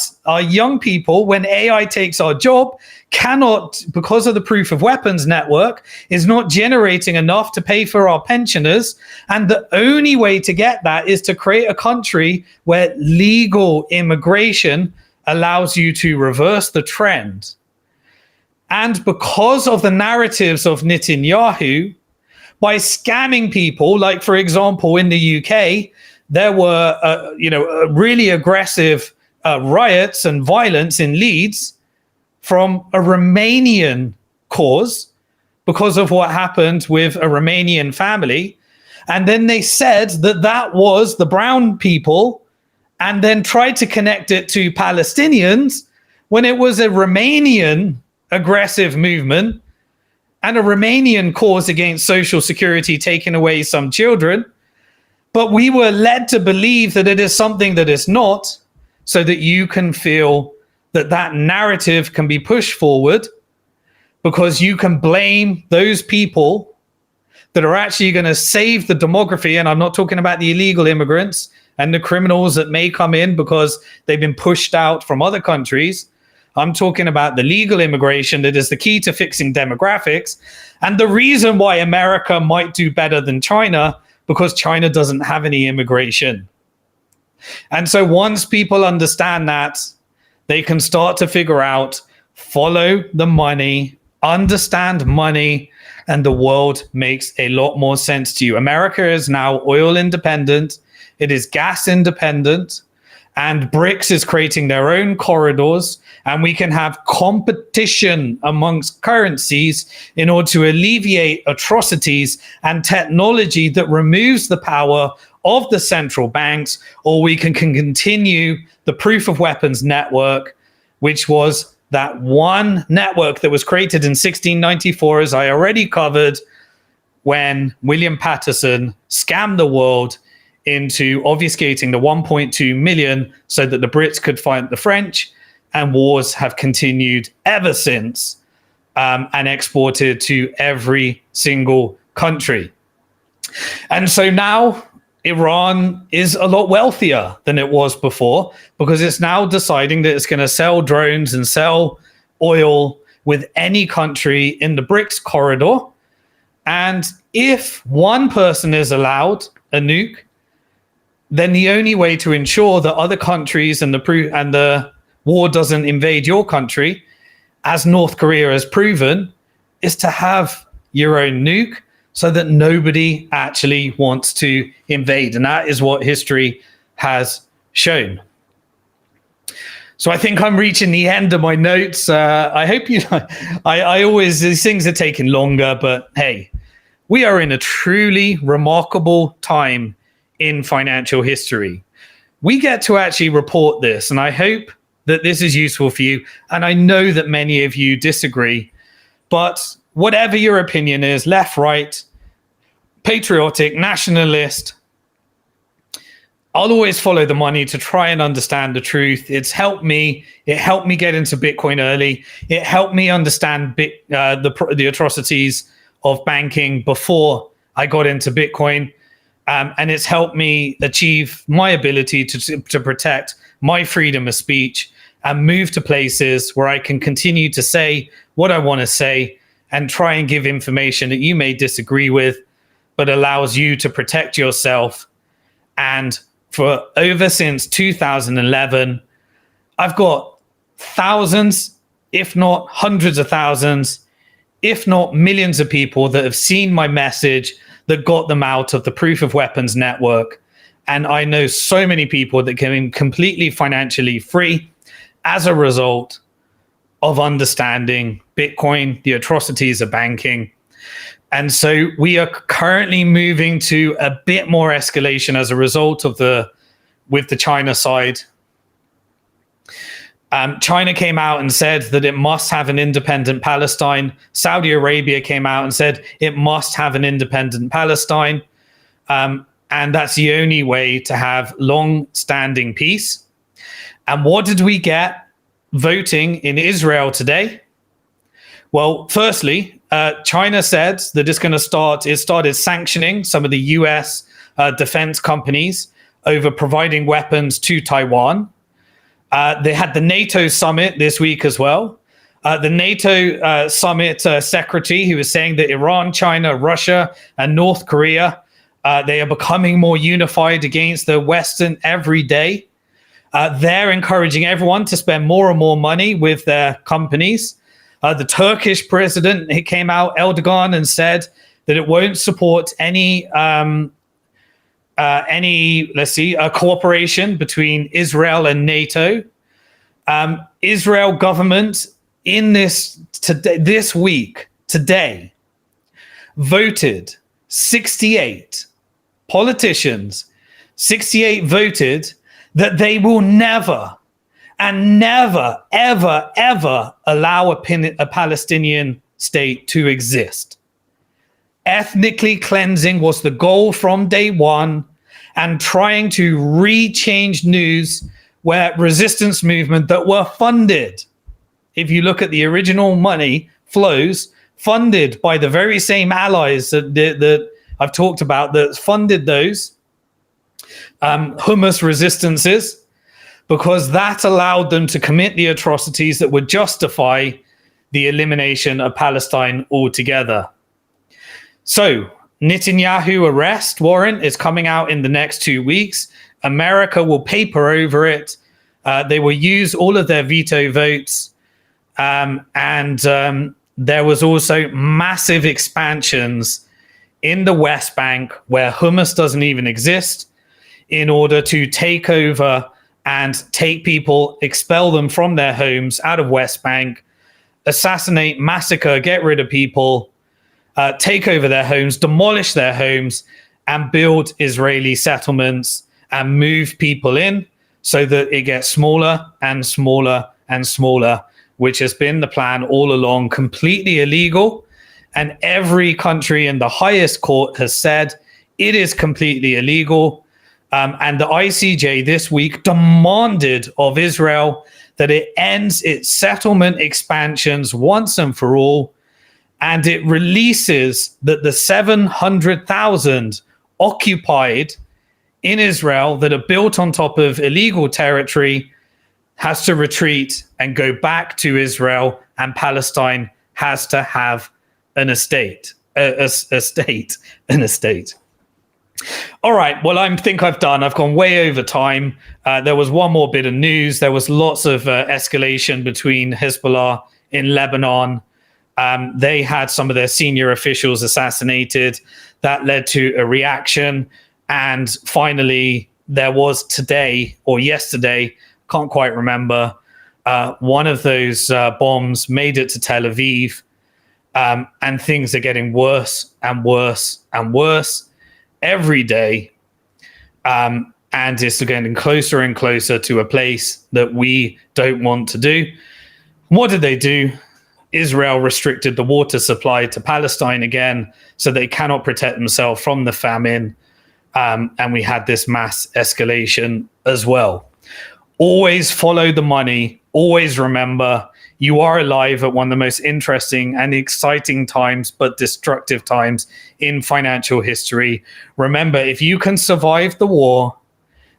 young people, when AI takes our job, cannot, because of the proof of weapons network, is not generating enough to pay for our pensioners. And the only way to get that is to create a country where legal immigration allows you to reverse the trend. And because of the narratives of Netanyahu, by scamming people, like, for example, in the UK, there were, really aggressive riots and violence in Leeds from a Romanian cause because of what happened with a Romanian family. And then they said that that was the brown people, and then tried to connect it to Palestinians when it was a Romanian aggressive movement and a Romanian cause against Social Security taking away some children. But we were led to believe that it is something that is not, so that you can feel that that narrative can be pushed forward, because you can blame those people that are actually going to save the demography. And I'm not talking about the illegal immigrants and the criminals that may come in because they've been pushed out from other countries. I'm talking about the legal immigration that is the key to fixing demographics. And the reason why America might do better than China, because China doesn't have any immigration. And so once people understand that, they can start to figure out, follow the money, understand money, and the world makes a lot more sense to you. America is now oil independent. It is gas independent. And BRICS is creating their own corridors, and we can have competition amongst currencies in order to alleviate atrocities and technology that removes the power of the central banks, or we can continue the proof of weapons network, which was that one network that was created in 1694, as I already covered, when William Patterson scammed the world into obfuscating the 1.2 million so that the Brits could fight the French, and wars have continued ever since, and exported to every single country. And so now Iran is a lot wealthier than it was before, because it's now deciding that it's going to sell drones and sell oil with any country in the BRICS corridor. And if one person is allowed a nuke, then the only way to ensure that other countries and the war doesn't invade your country, as North Korea has proven, is to have your own nuke, so that nobody actually wants to invade. And that is what history has shown. So I think I'm reaching the end of my notes. I hope you know, I always, these things are taking longer, but hey, we are in a truly remarkable time in financial history. We get to actually report this, and I hope that this is useful for you. And I know that many of you disagree, but whatever your opinion is, left, right, patriotic, nationalist, I'll always follow the money to try and understand the truth. It's helped me. It helped me get into Bitcoin early. It helped me understand the atrocities of banking before I got into Bitcoin. And it's helped me achieve my ability to protect my freedom of speech and move to places where I can continue to say what I want to say and try and give information that you may disagree with, but allows you to protect yourself. And for over since 2011, I've got thousands, if not hundreds of thousands, if not millions of people that have seen my message, that got them out of the proof of weapons network. And I know so many people that became completely financially free as a result of understanding Bitcoin, the atrocities of banking. And so we are currently moving to a bit more escalation as a result of with the China side. China came out and said that it must have an independent Palestine. Saudi Arabia came out and said it must have an independent Palestine. And that's the only way to have long-standing peace. And what did we get voting in Israel today? Well, firstly, China said that it started sanctioning some of the US defense companies over providing weapons to Taiwan. They had the NATO summit this week as well. The NATO summit secretary, who was saying that Iran, China, Russia, and North Korea, they are becoming more unified against the Western every day. They're encouraging everyone to spend more and more money with their companies. The Turkish president, he came out, Erdogan, and said that it won't support any cooperation between Israel and NATO. Israel government in this week, today, voted 68 politicians, 68 voted that they will never and never, ever, ever allow a Palestinian state to exist. Ethnically cleansing was the goal from day one, and trying to re-change news where resistance movement that were funded, if you look at the original money flows, funded by the very same allies that I've talked about that funded those Hamas resistances, because that allowed them to commit the atrocities that would justify the elimination of Palestine altogether. So, Netanyahu arrest warrant is coming out in the next 2 weeks. America will paper over it. They will use all of their veto votes. And there was also massive expansions in the West Bank, where Hamas doesn't even exist, in order to take over and take people, expel them from their homes out of West Bank, assassinate, massacre, get rid of people, take over their homes, demolish their homes, and build Israeli settlements and move people in so that it gets smaller and smaller and smaller, which has been the plan all along, completely illegal. And every country in the highest court has said it is completely illegal. And the ICJ this week demanded of Israel that it ends its settlement expansions once and for all, and it releases that the 700,000 occupied in Israel that are built on top of illegal territory has to retreat and go back to Israel, and Palestine has to have an estate. All right, well, I think I've done. I've gone way over time. There was one more bit of news. There was lots of escalation between Hezbollah in Lebanon. They had some of their senior officials assassinated. That led to a reaction. And finally, there was today or yesterday, can't quite remember, one of those bombs made it to Tel Aviv. And things are getting worse and worse and worse every day, and it's getting closer and closer to a place that we don't want to do. What did they do? Israel restricted the water supply to Palestine again, so they cannot protect themselves from the famine, and we had this mass escalation as well. Always follow the money. Always remember, you are alive at one of the most interesting and exciting times, but destructive times in financial history. Remember, if you can survive the war,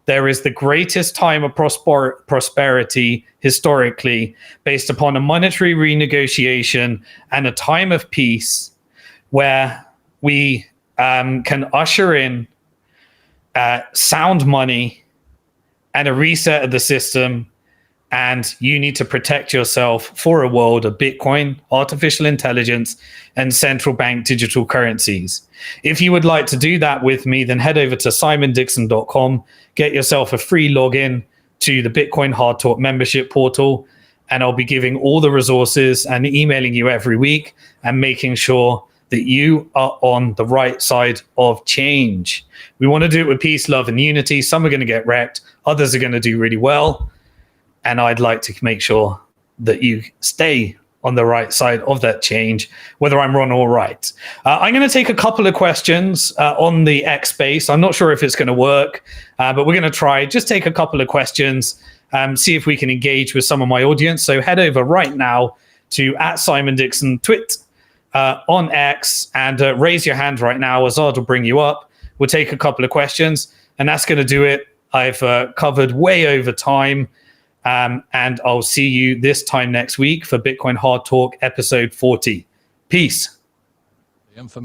there is the greatest time of prosperity historically, based upon a monetary renegotiation and a time of peace where we can usher in sound money and a reset of the system And you need to protect yourself for a world of Bitcoin, artificial intelligence, and central bank digital currencies. If you would like to do that with me, then head over to simondixon.com, get yourself a free login to the Bitcoin Hard Talk membership portal, and I'll be giving all the resources and emailing you every week and making sure that you are on the right side of change. We want to do it with peace, love, and unity. Some are going to get wrecked. Others are going to do really well. And I'd like to make sure that you stay on the right side of that change, whether I'm wrong or right. I'm going to take a couple of questions on the X space. I'm not sure if it's going to work, but we're going to try. Just take a couple of questions, see if we can engage with some of my audience. So head over right now to @SimonDixon Twit on X and raise your hand right now. Azad will bring you up. We'll take a couple of questions, and that's going to do it. I've covered way over time. And I'll see you this time next week for Bitcoin Hard Talk episode 40. Peace.